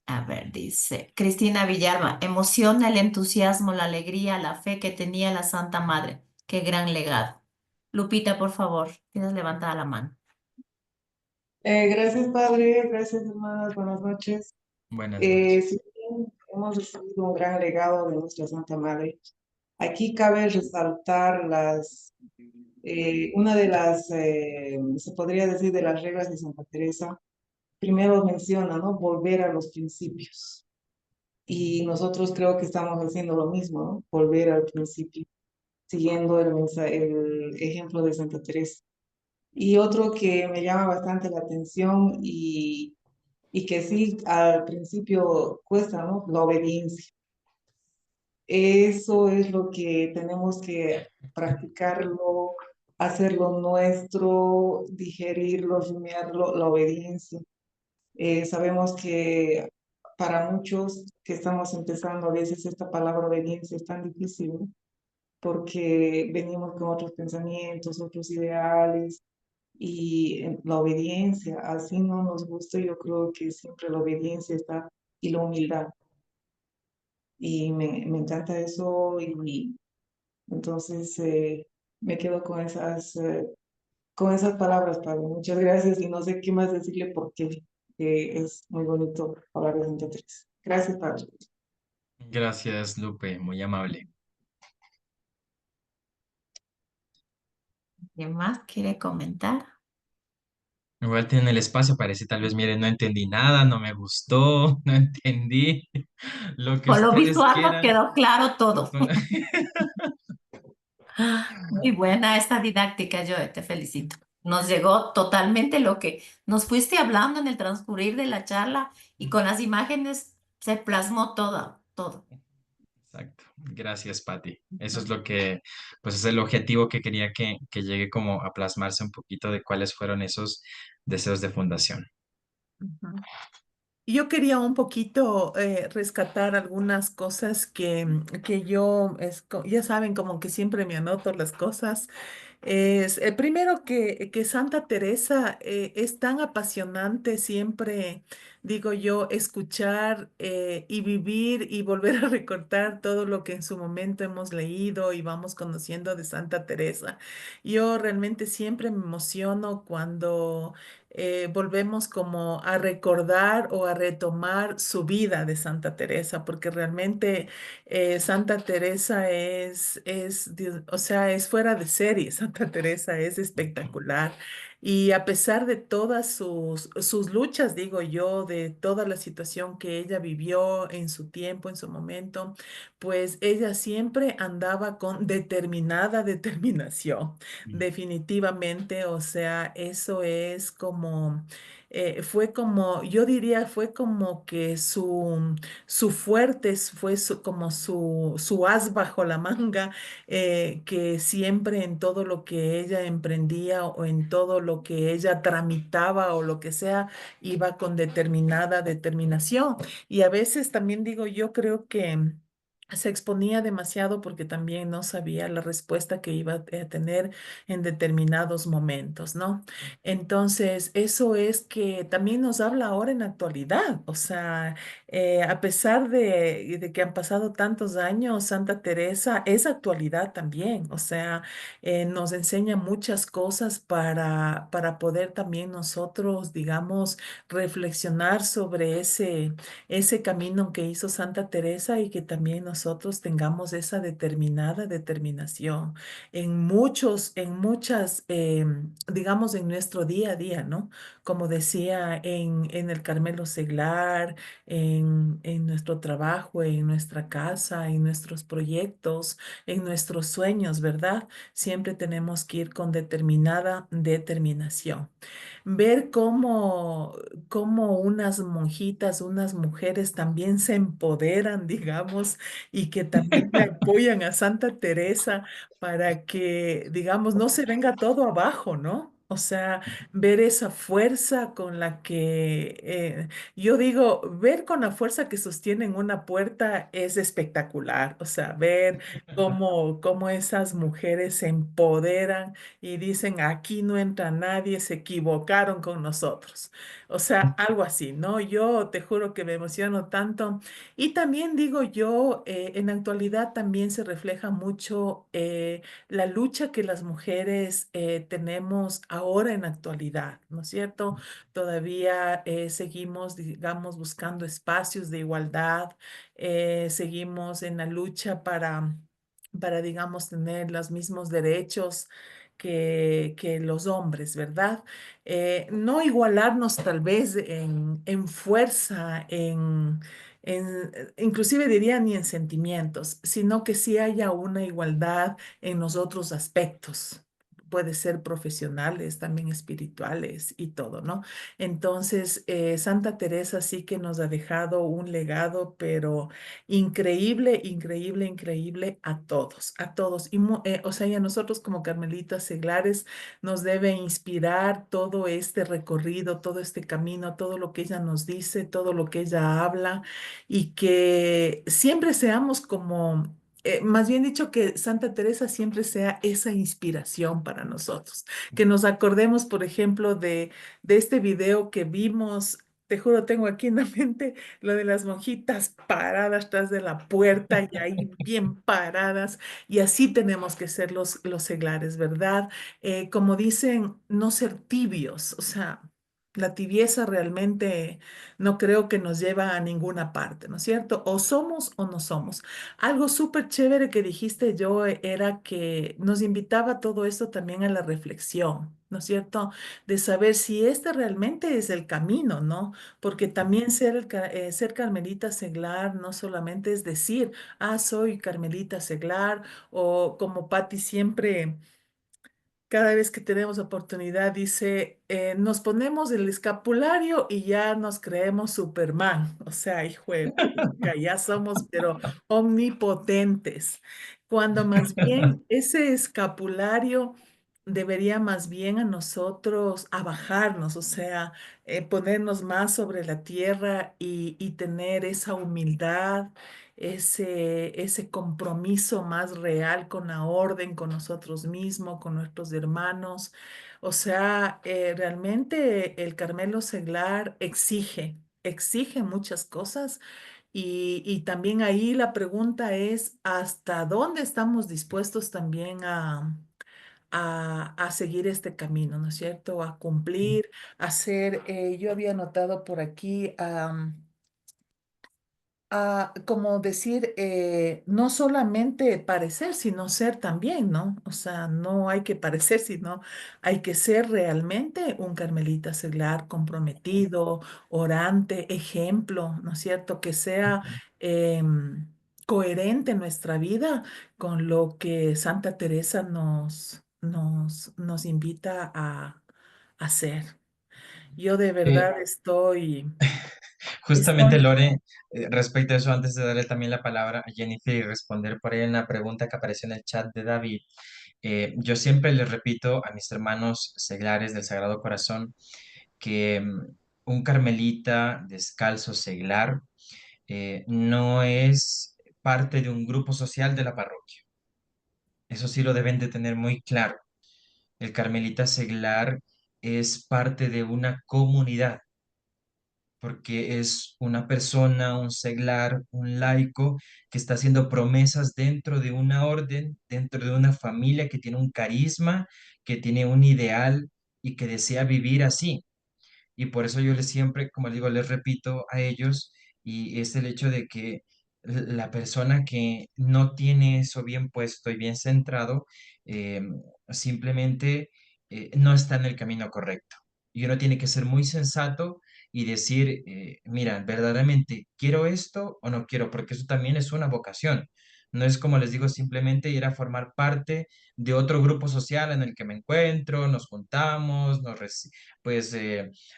A ver, dice Cristina Villalba, emociona el entusiasmo, la alegría, la fe que tenía la Santa Madre. Qué gran legado. Lupita, por favor, tienes levantada la mano. Gracias, padre. Gracias, hermanas. Buenas noches. Buenas noches. Si bien hemos recibido un gran legado de nuestra Santa Madre, aquí cabe resaltar una de las, se podría decir, de las reglas de Santa Teresa. Primero menciona, ¿no? Volver a los principios. Y nosotros creo que estamos haciendo lo mismo, ¿no? Volver al principio, siguiendo el ejemplo de Santa Teresa. Y otro que me llama bastante la atención y que sí al principio cuesta, ¿no? La obediencia. Eso es lo que tenemos que practicarlo, hacerlo nuestro, digerirlo, rumiarlo, la obediencia. Sabemos que para muchos que estamos empezando a veces esta palabra obediencia es tan difícil, ¿no? Porque venimos con otros pensamientos, otros ideales y la obediencia, así no nos gusta, yo creo que siempre la obediencia está y la humildad. Y me encanta eso y entonces me quedo con esas palabras, Pablo. Muchas gracias y no sé qué más decirle porque es muy bonito hablar de Santa Teresa. Gracias, Pablo. Gracias, Lupe, muy amable. ¿Quién más quiere comentar? Igual tienen el espacio para decir, tal vez, miren, no entendí nada, no me gustó, no entendí lo que Con lo ustedes visual nos quieran. quedó claro todo. Muy buena esta didáctica, Joe, te felicito. Nos llegó totalmente lo que nos fuiste hablando en el transcurrir de la charla y con las imágenes se plasmó todo. Exacto. Gracias, Patti. Eso es lo que, pues es el objetivo que quería que llegue como a plasmarse un poquito de cuáles fueron esos deseos de fundación. Ujú. Yo quería un poquito rescatar algunas cosas que yo, ya saben, como que siempre me anoto las cosas. Es, primero que Santa Teresa es tan apasionante siempre, digo yo, escuchar y vivir y volver a recordar todo lo que en su momento hemos leído y vamos conociendo de Santa Teresa. Yo realmente siempre me emociono cuando volvemos como a recordar o a retomar su vida de Santa Teresa, porque realmente Santa Teresa o sea, es fuera de serie. Santa Teresa es espectacular. Y a pesar de todas sus luchas, digo yo, de toda la situación que ella vivió en su tiempo, en su momento, pues ella siempre andaba con determinada determinación, definitivamente. O sea, eso es como, fue como, yo diría, fue como que su fuerte, fue como su as bajo la manga, que siempre en todo lo que ella emprendía o en todo lo que ella tramitaba o lo que sea, iba con determinada determinación. Y a veces también digo, yo creo que se exponía demasiado porque también no sabía la respuesta que iba a tener en determinados momentos, ¿no? Entonces, eso es que también nos habla ahora en la actualidad. O sea, a pesar de que han pasado tantos años, Santa Teresa es actualidad también. O sea, nos enseña muchas cosas para poder también nosotros, digamos, reflexionar sobre ese camino que hizo Santa Teresa y que también nosotros tengamos esa determinada determinación en muchas, digamos, en nuestro día a día, ¿no? Como decía, en el Carmelo Seglar, en nuestro trabajo, en nuestra casa, en nuestros proyectos, en nuestros sueños, ¿verdad? Siempre tenemos que ir con determinada determinación. Ver cómo unas monjitas, unas mujeres también se empoderan, digamos, y que también le apoyan a Santa Teresa para que, digamos, no se venga todo abajo, ¿no? O sea, ver esa fuerza con la que, yo digo, ver con la fuerza que sostienen una puerta es espectacular. O sea, ver cómo esas mujeres se empoderan y dicen, aquí no entra nadie, se equivocaron con nosotros. O sea, algo así, ¿no? Yo te juro que me emociono tanto. Y también digo yo, en la actualidad también se refleja mucho la lucha que las mujeres tenemos ahora en la actualidad, ¿no es cierto? Todavía seguimos, digamos, buscando espacios de igualdad, seguimos en la lucha para, digamos, tener los mismos derechos que los hombres, ¿verdad? No igualarnos tal vez en fuerza, inclusive diría ni en sentimientos, sino que sí haya una igualdad en los otros aspectos. Puede ser profesionales, también espirituales y todo, ¿no? Entonces, Santa Teresa sí que nos ha dejado un legado, pero increíble, increíble, increíble a todos, a todos. Y, o sea, y a nosotros como carmelitas seglares nos debe inspirar todo este recorrido, todo este camino, todo lo que ella nos dice, todo lo que ella habla y que siempre seamos como... más bien dicho, que Santa Teresa siempre sea esa inspiración para nosotros. Que nos acordemos, por ejemplo, de este video que vimos. Te juro, tengo aquí en la mente lo de las monjitas paradas tras de la puerta y ahí bien paradas. Y así tenemos que ser los seglares, ¿verdad? Como dicen, no ser tibios. O sea, la tibieza realmente no creo que nos lleva a ninguna parte, ¿no es cierto? O somos o no somos. Algo súper chévere que dijiste yo era que nos invitaba todo esto también a la reflexión, ¿no es cierto? De saber si este realmente es el camino, ¿no? Porque también ser carmelita seglar no solamente es decir, soy carmelita seglar, o como Patti siempre, cada vez que tenemos oportunidad, dice, nos ponemos el escapulario y ya nos creemos Superman. O sea, hijo de pucha, ya somos, pero omnipotentes. Cuando más bien ese escapulario debería más bien a nosotros a bajarnos, o sea, ponernos más sobre la tierra y tener esa humildad, ese compromiso más real con la orden, con nosotros mismos, con nuestros hermanos. O sea, realmente el Carmelo Seglar exige muchas cosas. Y también ahí la pregunta es, ¿hasta dónde estamos dispuestos también a seguir este camino? ¿No es cierto? A cumplir, a hacer, yo había notado por aquí, como decir, no solamente parecer, sino ser también, ¿no? O sea, no hay que parecer, sino hay que ser realmente un carmelita seglar comprometido, orante, ejemplo, ¿no es cierto? Que sea coherente en nuestra vida con lo que Santa Teresa nos invita a hacer. Yo de Eh, verdad Justamente, estoy. Lore, respecto a eso, antes de darle también la palabra a Jennifer y responder por ahí una pregunta que apareció en el chat de David, yo siempre les repito a mis hermanos seglares del Sagrado Corazón que un carmelita descalzo seglar no es parte de un grupo social de la parroquia. Eso sí lo deben de tener muy claro. El carmelita seglar es parte de una comunidad porque es una persona, un seglar, un laico que está haciendo promesas dentro de una orden, dentro de una familia que tiene un carisma, que tiene un ideal y que desea vivir así. Y por eso yo les siempre, como les digo, les repito a ellos, y es el hecho de que la persona que no tiene eso bien puesto y bien centrado, eh, simplemente no está en el camino correcto. Y uno tiene que ser muy sensato y decir, mira, verdaderamente, ¿quiero esto o no quiero? Porque eso también es una vocación. No es como les digo, simplemente ir a formar parte de otro grupo social en el que me encuentro, nos juntamos, pues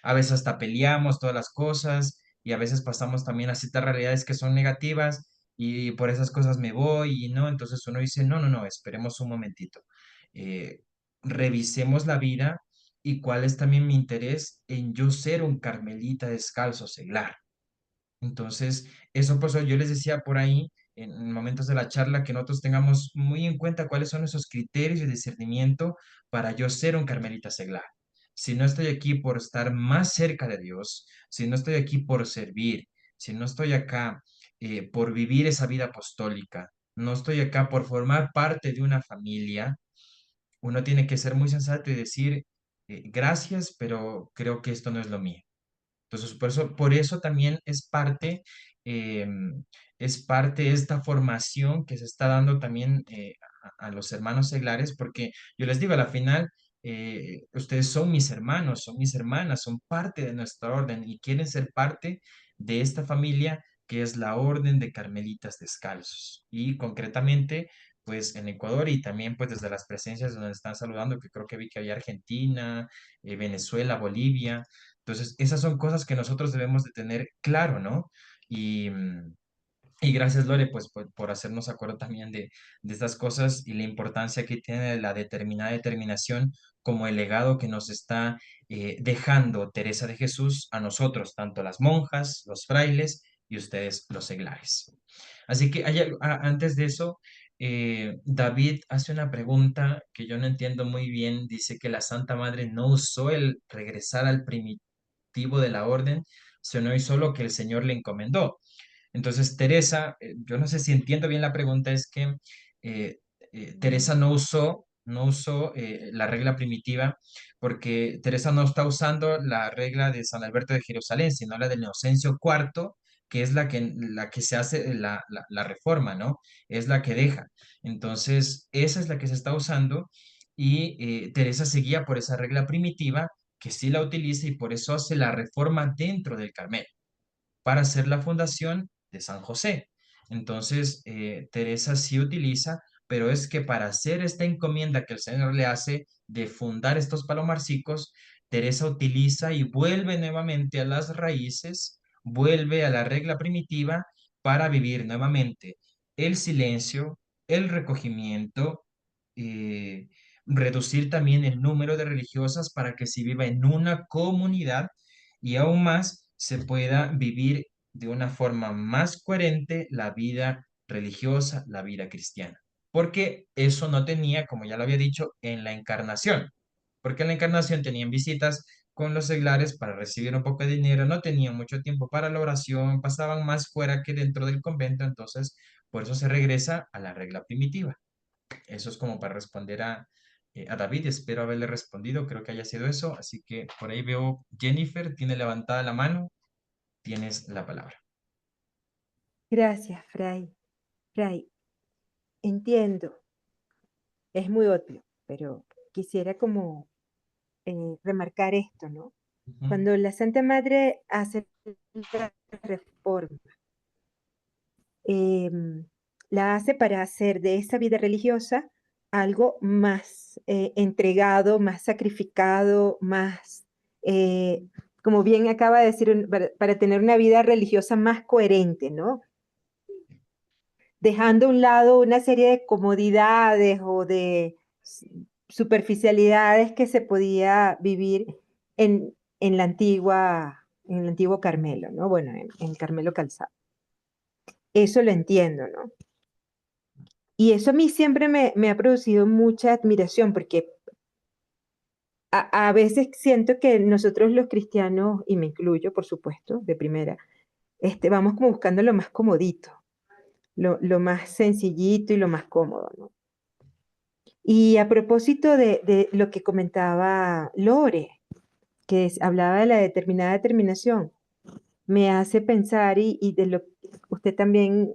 a veces hasta peleamos todas las cosas y a veces pasamos también a ciertas realidades que son negativas y por esas cosas me voy y no, entonces uno dice, no, no, no, esperemos un momentito. Eh, Revisemos la vida y cuál es también mi interés en yo ser un carmelita descalzo seglar. Entonces, eso pues yo les decía por ahí en momentos de la charla que nosotros tengamos muy en cuenta cuáles son esos criterios de discernimiento para yo ser un carmelita seglar. Si no estoy aquí por estar más cerca de Dios, si no estoy aquí por servir, si no estoy acá por vivir esa vida apostólica, no estoy acá por formar parte de una familia, uno tiene que ser muy sensato y decir, gracias, pero creo que esto no es lo mío. Entonces, por eso también eh, es parte esta formación que se está dando también a los hermanos seglares, porque yo les digo, a la final, ustedes son mis hermanos, son mis hermanas, son parte de nuestra orden y quieren ser parte de esta familia que es la Orden de Carmelitas Descalzos. Y concretamente, pues en Ecuador y también pues desde las presencias donde están saludando, que creo que vi que había Argentina, Venezuela, Bolivia. Entonces, esas son cosas que nosotros debemos de tener claro, ¿no? Y, y gracias, Lore, pues por hacernos acuerdo también de estas cosas y la importancia que tiene la determinada determinación como el legado que nos está dejando Teresa de Jesús a nosotros, tanto las monjas, los frailes y ustedes, los seglares. Así que antes de eso, David hace una pregunta que yo no entiendo muy bien. Dice que la Santa Madre no usó el regresar al primitivo de la orden, sino hizo lo que el Señor le encomendó. Entonces, Teresa, yo no sé si entiendo bien la pregunta, es que Teresa no usó la regla primitiva porque Teresa no está usando la regla de San Alberto de Jerusalén, sino la de Inocencio IV, que es la que se hace la reforma, ¿no? Es la que deja. Entonces, esa es la que se está usando y Teresa seguía por esa regla primitiva que sí la utiliza y por eso hace la reforma dentro del Carmelo para hacer la fundación de San José. Entonces, Teresa sí utiliza, pero es que para hacer esta encomienda que el Señor le hace de fundar estos palomarcicos, Teresa utiliza y vuelve nuevamente a las raíces, vuelve a la regla primitiva para vivir nuevamente el silencio, el recogimiento, eh, reducir también el número de religiosas para que se viva en una comunidad y aún más se pueda vivir de una forma más coherente la vida religiosa, la vida cristiana. Porque eso no tenía, como ya lo había dicho, en la encarnación. Porque en la encarnación tenían visitas con los seglares para recibir un poco de dinero, no tenían mucho tiempo para la oración, pasaban más fuera que dentro del convento, entonces por eso se regresa a la regla primitiva. Eso es como para responder a David. Espero haberle respondido. Creo que haya sido eso. Así que por ahí veo Jennifer, tiene levantada la mano. Tienes la palabra. Gracias, Fray. Fray, entiendo, es muy obvio, pero quisiera como remarcar esto, ¿no? Cuando la Santa Madre hace la reforma, la hace para hacer de esa vida religiosa algo más entregado, más sacrificado, más, como bien acaba de decir, para tener una vida religiosa más coherente, ¿no? Dejando a un lado una serie de comodidades o de superficialidades que se podía vivir en en el antiguo Carmelo, ¿no? Bueno, en Carmelo Calzado. Eso lo entiendo, ¿no? Y eso a mí siempre me ha producido mucha admiración, porque a veces siento que nosotros los cristianos, y me incluyo, por supuesto, de primera, vamos como buscando lo más comodito, lo más sencillito y lo más cómodo, ¿no? Y a propósito de lo que comentaba Lore, que hablaba de la determinada determinación, me hace pensar y de lo que usted también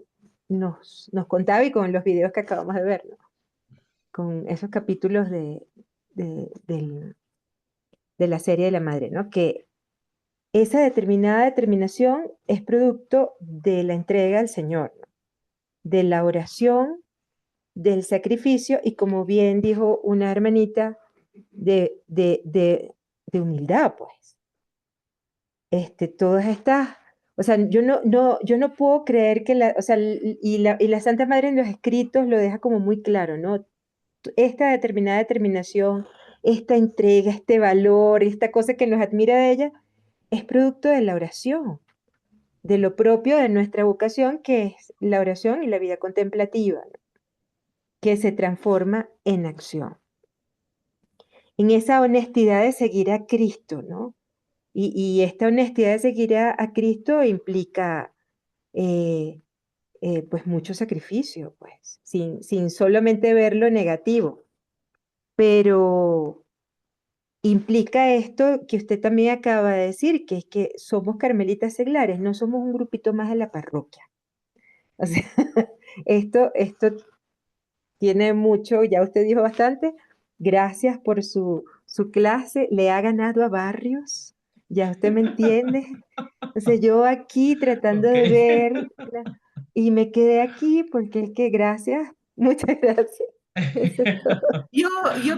nos contaba y con los videos que acabamos de ver, ¿no? Con esos capítulos de la serie de la madre, ¿no? Que esa determinada determinación es producto de la entrega al Señor, ¿no? De la oración, del sacrificio y, como bien dijo una hermanita, de humildad, pues. Todas estas, o sea, yo no puedo creer que o sea, y la Santa Madre en los escritos lo deja como muy claro, ¿no? Esta determinada determinación, esta entrega, este valor, esta cosa que nos admira de ella, es producto de la oración, de lo propio de nuestra vocación, que es la oración y la vida contemplativa, ¿no? Que se transforma en acción. En esa honestidad de seguir a Cristo, ¿no? Y esta honestidad de seguir a Cristo implica pues mucho sacrificio, pues, sin solamente ver lo negativo. Pero implica esto que usted también acaba de decir, que es que somos carmelitas seglares, no somos un grupito más de la parroquia. O sea, esto tiene mucho, ya usted dijo bastante. Gracias por su clase, le ha ganado a Barrios, ya usted me entiende. O sea, yo aquí tratando de ver y me quedé aquí porque es que gracias, muchas gracias. Eso es todo. Yo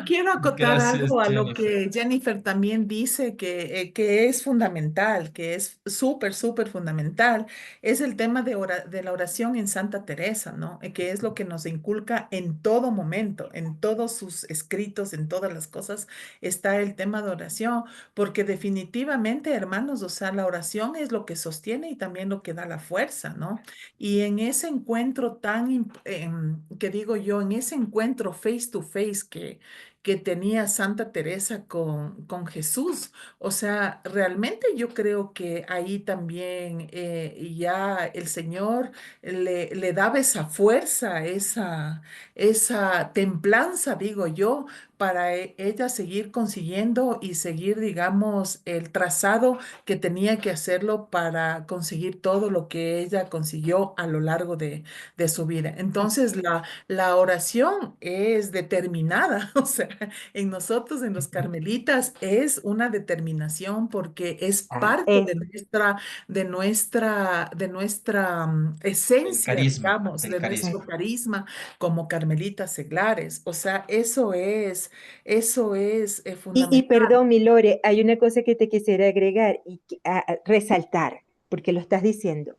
quiero acotar Gracias, algo a lo Jennifer. que Jennifer también dice que es fundamental, que es súper, súper fundamental. Es el tema de la oración en Santa Teresa, ¿no? Que es lo que nos inculca en todo momento, en todos sus escritos, en todas las cosas, está el tema de oración, porque definitivamente, hermanos, o sea, la oración es lo que sostiene y también lo que da la fuerza, ¿no? Y en ese encuentro que digo yo, en ese encuentro face to face que tenía Santa Teresa con Jesús, o sea, realmente yo creo que ahí también ya el Señor le daba esa fuerza, esa templanza, digo yo, para ella seguir consiguiendo y seguir, digamos, el trazado que tenía que hacerlo para conseguir todo lo que ella consiguió a lo largo de su vida. Entonces, la oración es determinada, o sea, en nosotros, en los carmelitas, es una determinación porque es parte de nuestra El esencia, carisma, digamos, del de nuestro carisma. carisma como carmelitas seglares. O sea, eso es Y fundamental. perdón, mi Lore, hay una cosa que te quisiera agregar y resaltar, porque lo estás diciendo.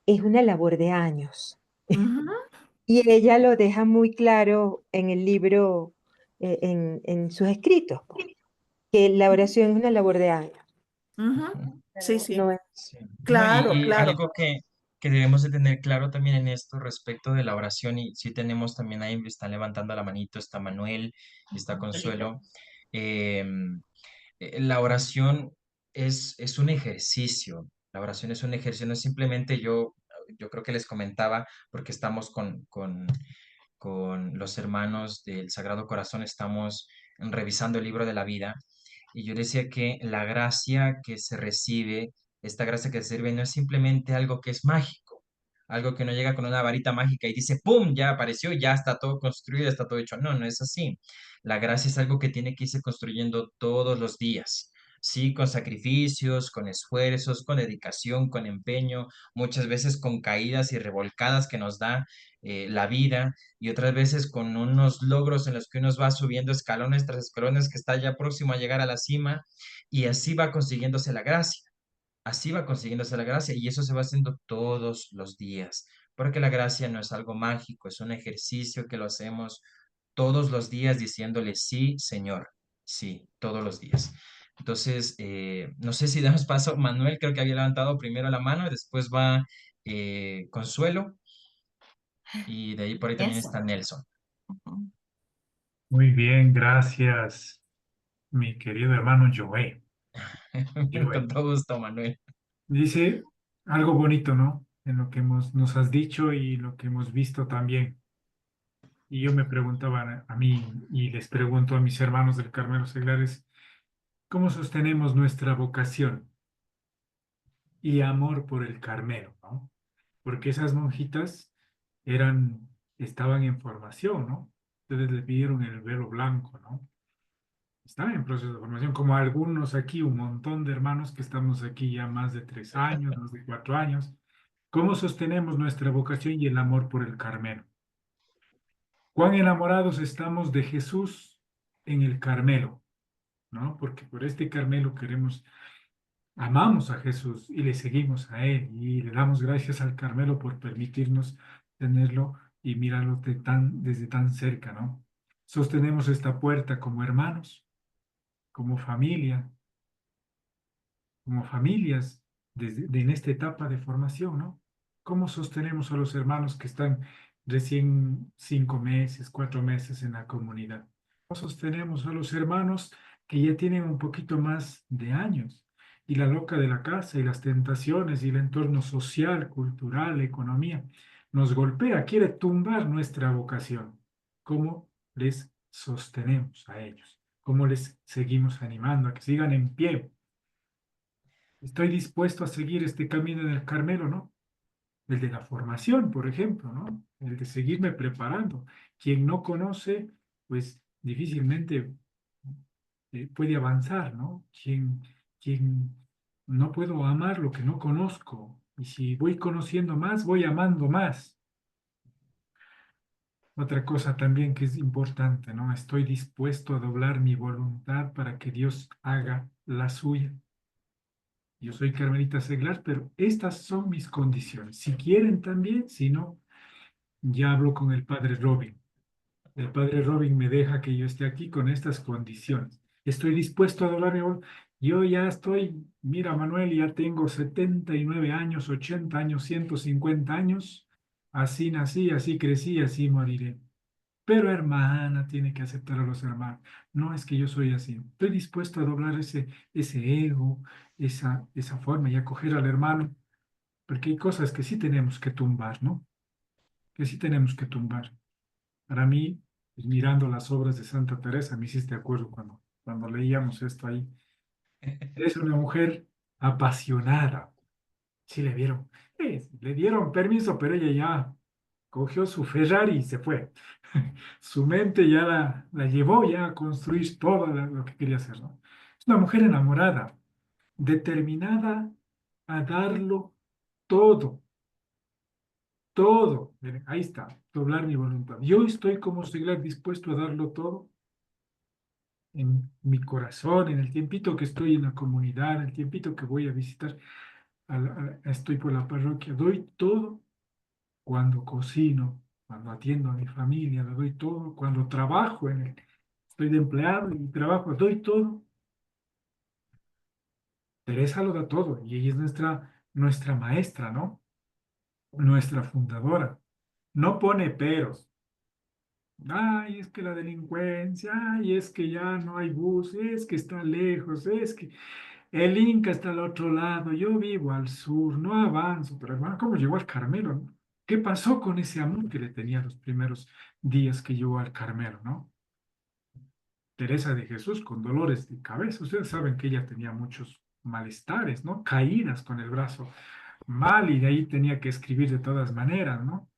Es una labor de años. Ujú. Y ella lo deja muy claro en el libro, en sus escritos, pues, que la oración es una labor de años. Ujú. Sí, sí, No es, Sí. No, claro, y claro. algo que debemos de tener claro también en esto respecto de la oración, y sí tenemos también ahí, están levantando la manito, está Manuel, está Consuelo. eh, la oración es un ejercicio, la oración es un ejercicio, no es simplemente yo creo que les comentaba, porque estamos con los hermanos del Sagrado Corazón, estamos revisando el libro de la vida, y yo decía que la gracia que se recibe, esta gracia que se recibe no es simplemente algo que es mágico, algo que no llega con una varita mágica y dice, ¡pum!, ya apareció, ya está todo construido, está todo hecho. No, no es así. La gracia es algo que tiene que irse construyendo todos los días. Sí, con sacrificios, con esfuerzos, con dedicación, con empeño, muchas veces con caídas y revolcadas que nos da la vida y otras veces con unos logros en los que uno va subiendo escalones tras escalones que está ya próximo a llegar a la cima y así va consiguiéndose la gracia. Así va consiguiéndose la gracia y eso se va haciendo todos los días, porque la gracia no es algo mágico, es un ejercicio que lo hacemos todos los días diciéndole sí, Señor, sí, todos los días. Entonces, no sé si damos paso, Manuel creo que había levantado primero la mano, después va Consuelo y de ahí por ahí también Eso. está Nelson. Muy bien, gracias, mi querido hermano Joé. Con todo gusto, Manuel. Dice algo bonito, ¿no? En lo que nos has dicho y lo que hemos visto también. Y yo me preguntaba a mí y les pregunto a mis hermanos del Carmelo Seglares, ¿cómo sostenemos nuestra vocación y amor por el Carmelo, ¿no? Porque esas monjitas estaban en formación, ¿no? Ustedes le pidieron el velo blanco, ¿no? Están en proceso de formación, como algunos aquí, un montón de hermanos que estamos aquí ya más de 3 años, más de 4 años. ¿Cómo sostenemos nuestra vocación y el amor por el Carmelo? ¿Cuán enamorados estamos de Jesús en el Carmelo? ¿No? Porque por este Carmelo amamos a Jesús y le seguimos a Él y le damos gracias al Carmelo por permitirnos tenerlo y mirarlo desde tan cerca, ¿no? Sostenemos esta puerta como hermanos, como familia, como familias en esta etapa de formación, ¿no? ¿Cómo sostenemos a los hermanos que están recién 5 meses, 4 meses en la comunidad? ¿Cómo sostenemos a los hermanos que ya tienen un poquito más de años? Y la loca de la casa y las tentaciones y el entorno social, cultural, economía, nos golpea, quiere tumbar nuestra vocación. ¿Cómo les sostenemos a ellos? ¿Cómo les seguimos animando a que sigan en pie? Estoy dispuesto a seguir este camino en el Carmelo, ¿no? El de la formación, por ejemplo, ¿no? El de seguirme preparando. Quien no conoce, pues difícilmente puede avanzar, ¿no? Quien no puedo amar lo que no conozco. Y si voy conociendo más, voy amando más. Otra cosa también que es importante, ¿no? Estoy dispuesto a doblar mi voluntad para que Dios haga la suya. Yo soy Carmelita Seglar, pero estas son mis condiciones. Si quieren también, si no, ya hablo con el padre Robin. El padre Robin me deja que yo esté aquí con estas condiciones. Estoy dispuesto a doblar mi voluntad. Yo ya estoy, mira Manuel, ya tengo 79 años, 80 años, 150 años. Así nací, así crecí, así moriré. Pero hermana, tiene que aceptar a los hermanos. No es que yo soy así. Estoy dispuesto a doblar ese ego, esa forma y acoger al hermano, porque hay cosas que sí tenemos que tumbar, ¿no? Que sí tenemos que tumbar. Para mí, pues, mirando las obras de Santa Teresa, me hiciste acuerdo cuando leíamos esto ahí. Es una mujer apasionada. Sí le vieron. Le dieron permiso, pero ella ya cogió su Ferrari y se fue. Su mente ya la llevó ya a construir todo lo que quería hacer, ¿no? Es una mujer enamorada, determinada a darlo todo, todo. Miren, ahí está, doblar mi voluntad. Yo estoy como seglar dispuesto a darlo todo en mi corazón, en el tiempito que estoy en la comunidad, en el tiempito que voy a visitar, estoy por la parroquia, doy todo cuando cocino, cuando atiendo a mi familia, le doy todo, cuando trabajo estoy de empleado y trabajo, doy todo. Teresa lo da todo y ella es nuestra maestra, ¿no? Nuestra fundadora. No pone peros. Ay, es que la delincuencia, ay, es que ya no hay bus, es que está lejos, es que el Inca está al otro lado, yo vivo al sur, no avanzo. Pero hermano, ¿cómo llegó al Carmelo, no? ¿Qué pasó con ese amor que le tenía los primeros días que llegó al Carmelo, no? Teresa de Jesús con dolores de cabeza. Ustedes saben que ella tenía muchos malestares, ¿no? Caídas con el brazo mal y de ahí tenía que escribir de todas maneras, ¿no?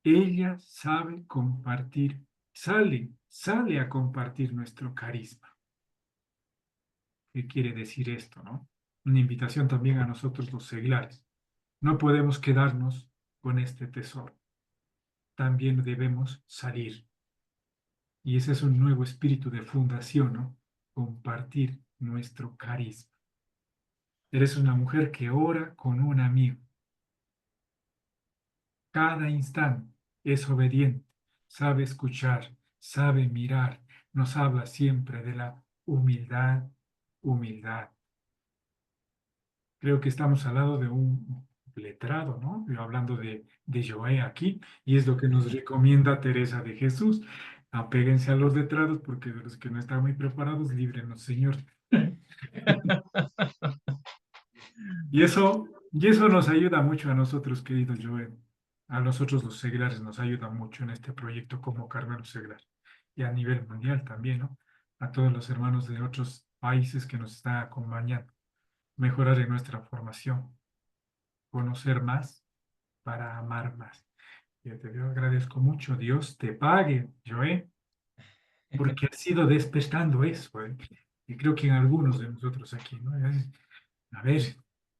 Ella sabe compartir, sale a compartir nuestro carisma. ¿Qué quiere decir esto, no? Una invitación también a nosotros los seglares. No podemos quedarnos con este tesoro. También debemos salir. Y ese es un nuevo espíritu de fundación, ¿no? Compartir nuestro carisma. Eres una mujer que ora con un amigo. Cada instante es obediente, sabe escuchar, sabe mirar, nos habla siempre de la humildad, humildad. Creo que estamos al lado de un letrado, ¿no? Yo hablando de Joé aquí, y es lo que nos recomienda Teresa de Jesús. Apéguense a los letrados, porque de los que no están muy preparados, líbrenos, Señor. Y eso nos ayuda mucho a nosotros, querido Joé. A nosotros los seglares nos ayuda mucho en este proyecto como Carmelo Seglar. Y a nivel mundial también, ¿no? A todos los hermanos de otros países que nos están acompañando. Mejorar en nuestra formación. Conocer más para amar más. Yo te agradezco mucho. Dios te pague, Joé, porque has ido despertando eso, ¿eh? Y creo que en algunos de nosotros aquí, ¿no? A ver,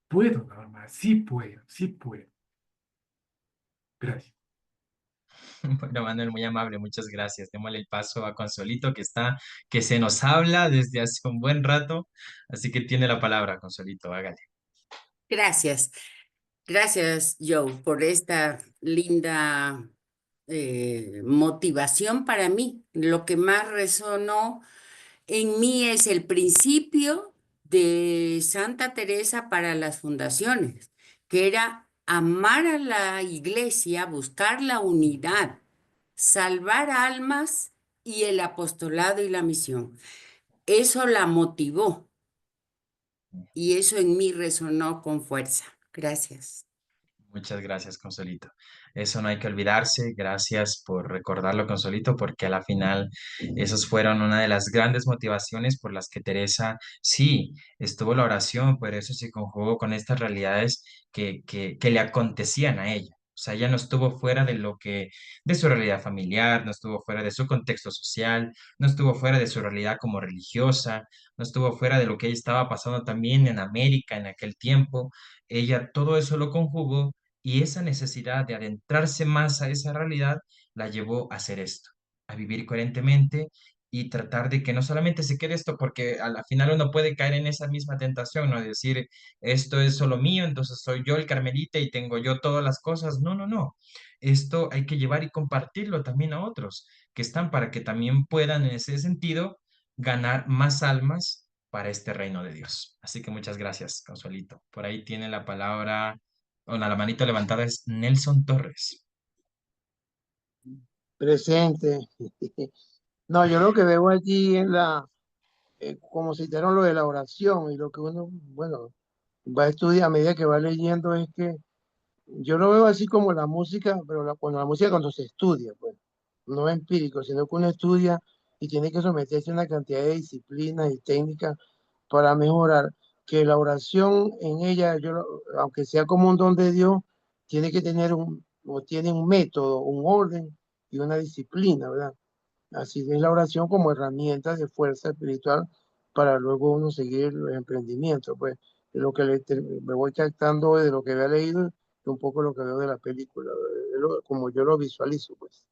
puedo, Norma, sí puedo, sí puedo. Gracias. Bueno, Manuel, muy amable, muchas gracias. Démosle el paso a Consolito, que se nos habla desde hace un buen rato, así que tiene la palabra, Consolito, hágale. Gracias. Gracias, Joe, por esta linda motivación para mí. Lo que más resonó en mí es el principio de Santa Teresa para las fundaciones, que era amar a la iglesia, buscar la unidad, salvar almas y el apostolado y la misión. Eso la motivó y eso en mí resonó con fuerza. Gracias. Muchas gracias, Consolito. Eso no hay que olvidarse. Gracias por recordarlo, Consolito, porque a la final esas fueron una de las grandes motivaciones por las que Teresa, sí, estuvo la oración, pero eso se conjugó con estas realidades que le acontecían a ella. O sea, ella no estuvo fuera de su realidad familiar, no estuvo fuera de su contexto social, no estuvo fuera de su realidad como religiosa, no estuvo fuera de lo que ella estaba pasando también en América en aquel tiempo. Ella todo eso lo conjugó y esa necesidad de adentrarse más a esa realidad la llevó a hacer esto, a vivir coherentemente y tratar de que no solamente se quede esto, porque a la final uno puede caer en esa misma tentación, ¿no? De decir, esto es solo mío, entonces soy yo el carmelita y tengo yo todas las cosas. No, no, no. Esto hay que llevar y compartirlo también a otros que están para que también puedan en ese sentido ganar más almas para este reino de Dios. Así que muchas gracias, Consuelito. Por ahí tiene la palabra, o la manito levantada es Nelson Torres. Presente. No, yo lo que veo allí en como citaron lo de la oración y lo que uno, bueno, va a estudiar a medida que va leyendo es que yo lo veo así como la música, pero cuando se estudia, pues, no empírico, sino que uno estudia y tiene que someterse a una cantidad de disciplinas y técnicas para mejorar, que la oración en ella, aunque sea como un don de Dios, tiene que tener tiene un método, un orden y una disciplina, ¿verdad? Así es la oración como herramienta de fuerza espiritual para luego uno seguir los emprendimientos. Pues de lo que me voy captando de lo que había leído y un poco lo que veo de la película, como yo lo visualizo, pues.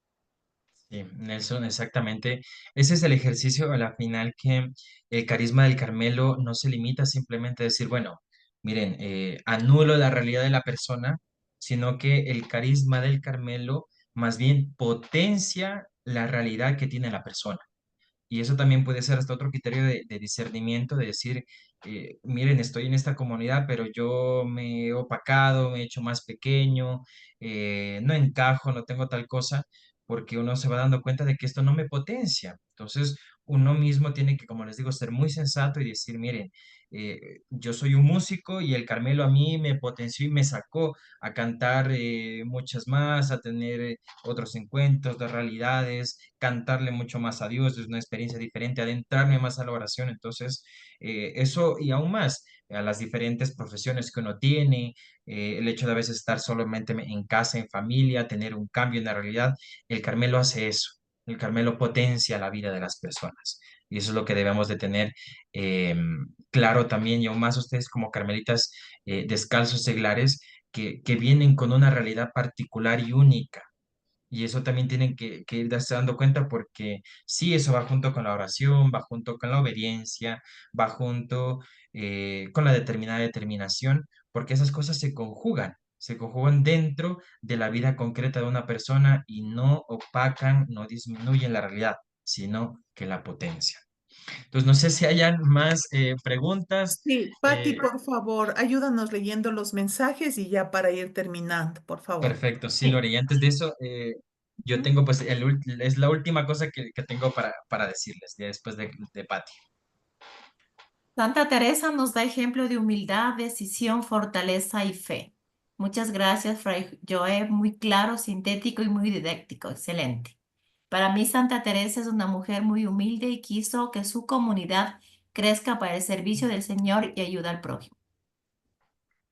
Sí, Nelson, exactamente. Ese es el ejercicio a la final que el carisma del Carmelo no se limita simplemente a decir, bueno, miren, anulo la realidad de la persona, sino que el carisma del Carmelo más bien potencia la realidad que tiene la persona. Y eso también puede ser hasta otro criterio de discernimiento, de decir, miren, estoy en esta comunidad, pero yo me he opacado, me he hecho más pequeño, no encajo, no tengo tal cosa, porque uno se va dando cuenta de que esto no me potencia. Entonces, uno mismo tiene que, como les digo, ser muy sensato y decir, miren, yo soy un músico y el Carmelo a mí me potenció y me sacó a cantar muchas más, a tener otros encuentros de realidades, cantarle mucho más a Dios, es una experiencia diferente, adentrarme más a la oración. Entonces, eso y aún más, a las diferentes profesiones que uno tiene, el hecho de a veces estar solamente en casa, en familia, tener un cambio en la realidad, el Carmelo hace eso. El Carmelo potencia la vida de las personas. Y eso es lo que debemos de tener eh, claro también, y aún más ustedes como carmelitas descalzos seglares, que vienen con una realidad particular y única. Y eso también tienen que ir darse dando cuenta porque sí, eso va junto con la oración, va junto con la obediencia, va junto con la determinada determinación, porque esas cosas se conjugan dentro de la vida concreta de una persona y no opacan, no disminuyen la realidad, sino que la potencian. Entonces, no sé si hayan más preguntas. Sí, Patti, por favor, ayúdanos leyendo los mensajes y ya para ir terminando, por favor. Perfecto, sí, Lore. Y antes de eso, yo tengo pues, es la última cosa que tengo para decirles, ya después de Patti. Santa Teresa nos da ejemplo de humildad, decisión, fortaleza y fe. Muchas gracias, Fray Joe. Muy claro, sintético y muy didáctico. Excelente. Para mí, Santa Teresa es una mujer muy humilde y quiso que su comunidad crezca para el servicio del Señor y ayuda al prójimo.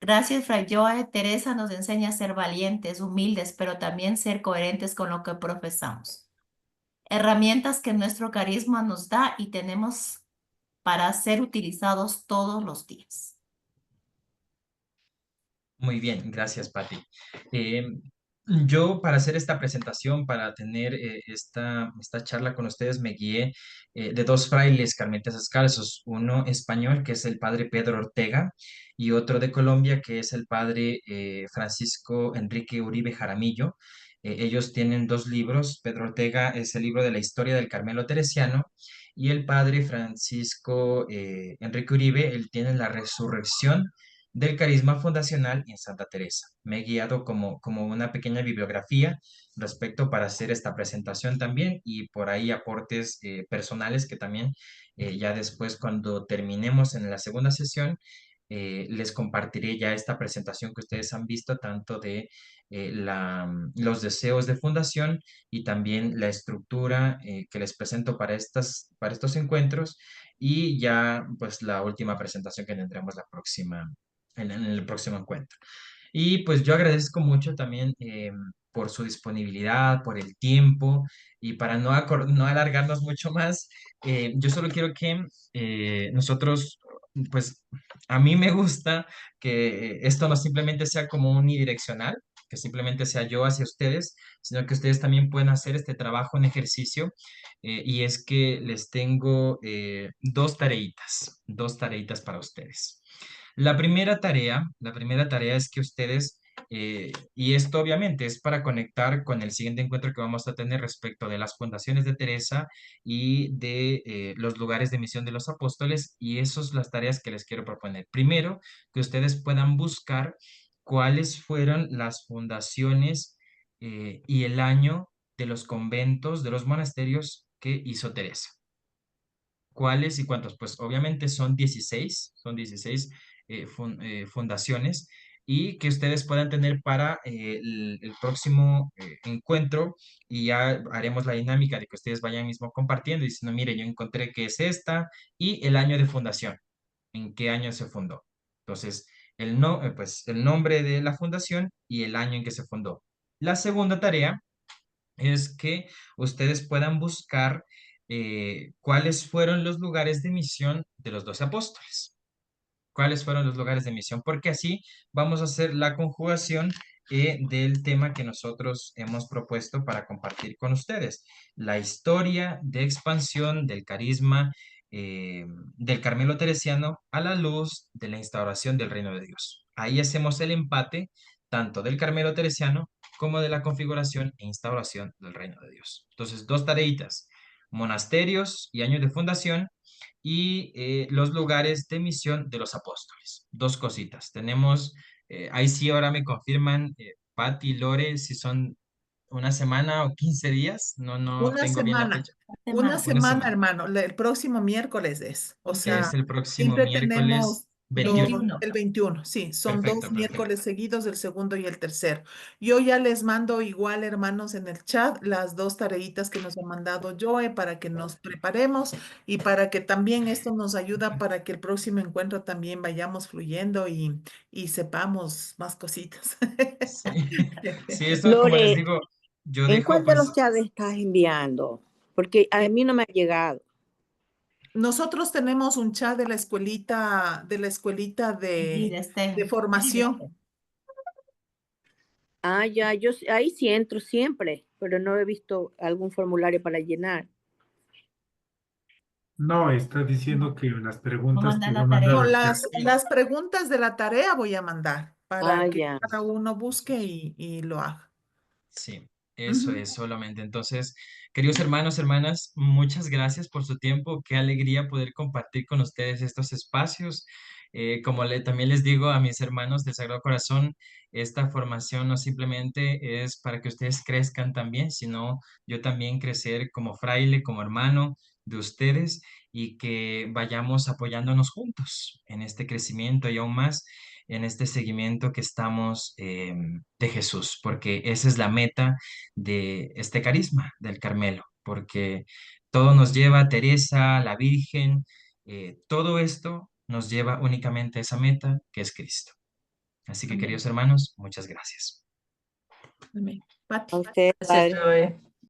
Gracias, Fray Joe. Teresa nos enseña a ser valientes, humildes, pero también ser coherentes con lo que profesamos. Herramientas que nuestro carisma nos da y tenemos para ser utilizados todos los días. Muy bien, gracias, Patti. Eh, yo para hacer esta presentación, para tener esta charla con ustedes, me guié de dos frailes carmelitas descalzos, uno español, que es el padre Pedro Ortega, y otro de Colombia, que es el padre Francisco Enrique Uribe Jaramillo. Ellos tienen dos libros. Pedro Ortega es el libro de la historia del Carmelo Teresiano, y el padre Francisco Enrique Uribe, él tiene la resurrección del carisma fundacional en Santa Teresa. Me he guiado como una pequeña bibliografía respecto para hacer esta presentación también, y por ahí aportes personales que también ya después cuando terminemos en la segunda sesión les compartiré ya esta presentación que ustedes han visto, tanto de los deseos de fundación y también la estructura que les presento para estos encuentros, y ya pues la última presentación que tendremos en el próximo encuentro. Y pues yo agradezco mucho también por su disponibilidad, por el tiempo, y para no alargarnos mucho más, yo solo quiero que nosotros, pues a mí me gusta que esto no simplemente sea como unidireccional, que simplemente sea yo hacia ustedes, sino que ustedes también pueden hacer este trabajo en ejercicio, y es que les tengo dos tareitas para ustedes. La primera tarea es que ustedes, y esto obviamente es para conectar con el siguiente encuentro que vamos a tener respecto de las fundaciones de Teresa y de los lugares de misión de los apóstoles, y esas son las tareas que les quiero proponer. Primero, que ustedes puedan buscar cuáles fueron las fundaciones y el año de los conventos, de los monasterios que hizo Teresa. ¿Cuáles y cuántos? Pues obviamente son 16 fundaciones, y que ustedes puedan tener para el próximo encuentro, y ya haremos la dinámica de que ustedes vayan mismo compartiendo y diciendo, mire, yo encontré que es esta, y el año de fundación, en qué año se fundó. Entonces, pues, el nombre de la fundación y el año en que se fundó. La segunda tarea es que ustedes puedan buscar cuáles fueron los lugares de misión de los 12 apóstoles. ¿Cuáles fueron los lugares de misión? Porque así vamos a hacer la conjugación del tema que nosotros hemos propuesto para compartir con ustedes. La historia de expansión del carisma del Carmelo Teresiano a la luz de la instauración del reino de Dios. Ahí hacemos el empate tanto del Carmelo Teresiano como de la configuración e instauración del reino de Dios. Entonces, dos tareitas: monasterios y años de fundación, y los lugares de misión de los apóstoles. Dos cositas. Tenemos, ahí sí ahora me confirman, Patti y Lore, si son una semana o 15 días, no Una tengo bien la semana. fecha. Una Una semana, semana, hermano. El próximo miércoles es. O que es sea, el próximo siempre tenemos miércoles 21. el 21. Sí, son dos Perfecto, perfecto. miércoles seguidos, el segundo y el tercero. Yo ya les mando igual, hermanos, en el chat las dos tareitas que nos ha mandado Joe para que nos preparemos y para que también esto nos ayuda para que el próximo encuentro también vayamos fluyendo y sepamos más cositas. Sí, sí, esto como les Lore, digo, yo ¿en dejo cuál de los pues, chats estás enviando? Porque a mí no me ha llegado. Nosotros tenemos un chat de formación. Ah, ya, ahí sí entro siempre, pero no he visto algún formulario para llenar. No, está diciendo que las preguntas que va a No, mandar al las preguntas de la tarea voy a mandar para Ah, que ya. cada uno busque y lo haga. sí, eso es solamente. Entonces, queridos hermanos, hermanas, muchas gracias por su tiempo. Qué alegría poder compartir con ustedes estos espacios. Como también les digo a mis hermanos del Sagrado Corazón, esta formación no simplemente es para que ustedes crezcan también, sino yo también crecer como fraile, como hermano de ustedes y que vayamos apoyándonos juntos en este crecimiento y aún más en este seguimiento que estamos de Jesús, porque esa es la meta de este carisma del Carmelo, porque todo nos lleva a Teresa, la Virgen, todo esto nos lleva únicamente a esa meta que es Cristo. Así que, Amén. queridos hermanos, muchas gracias. Amén. Pati. A usted, Gracias, padre. Joe.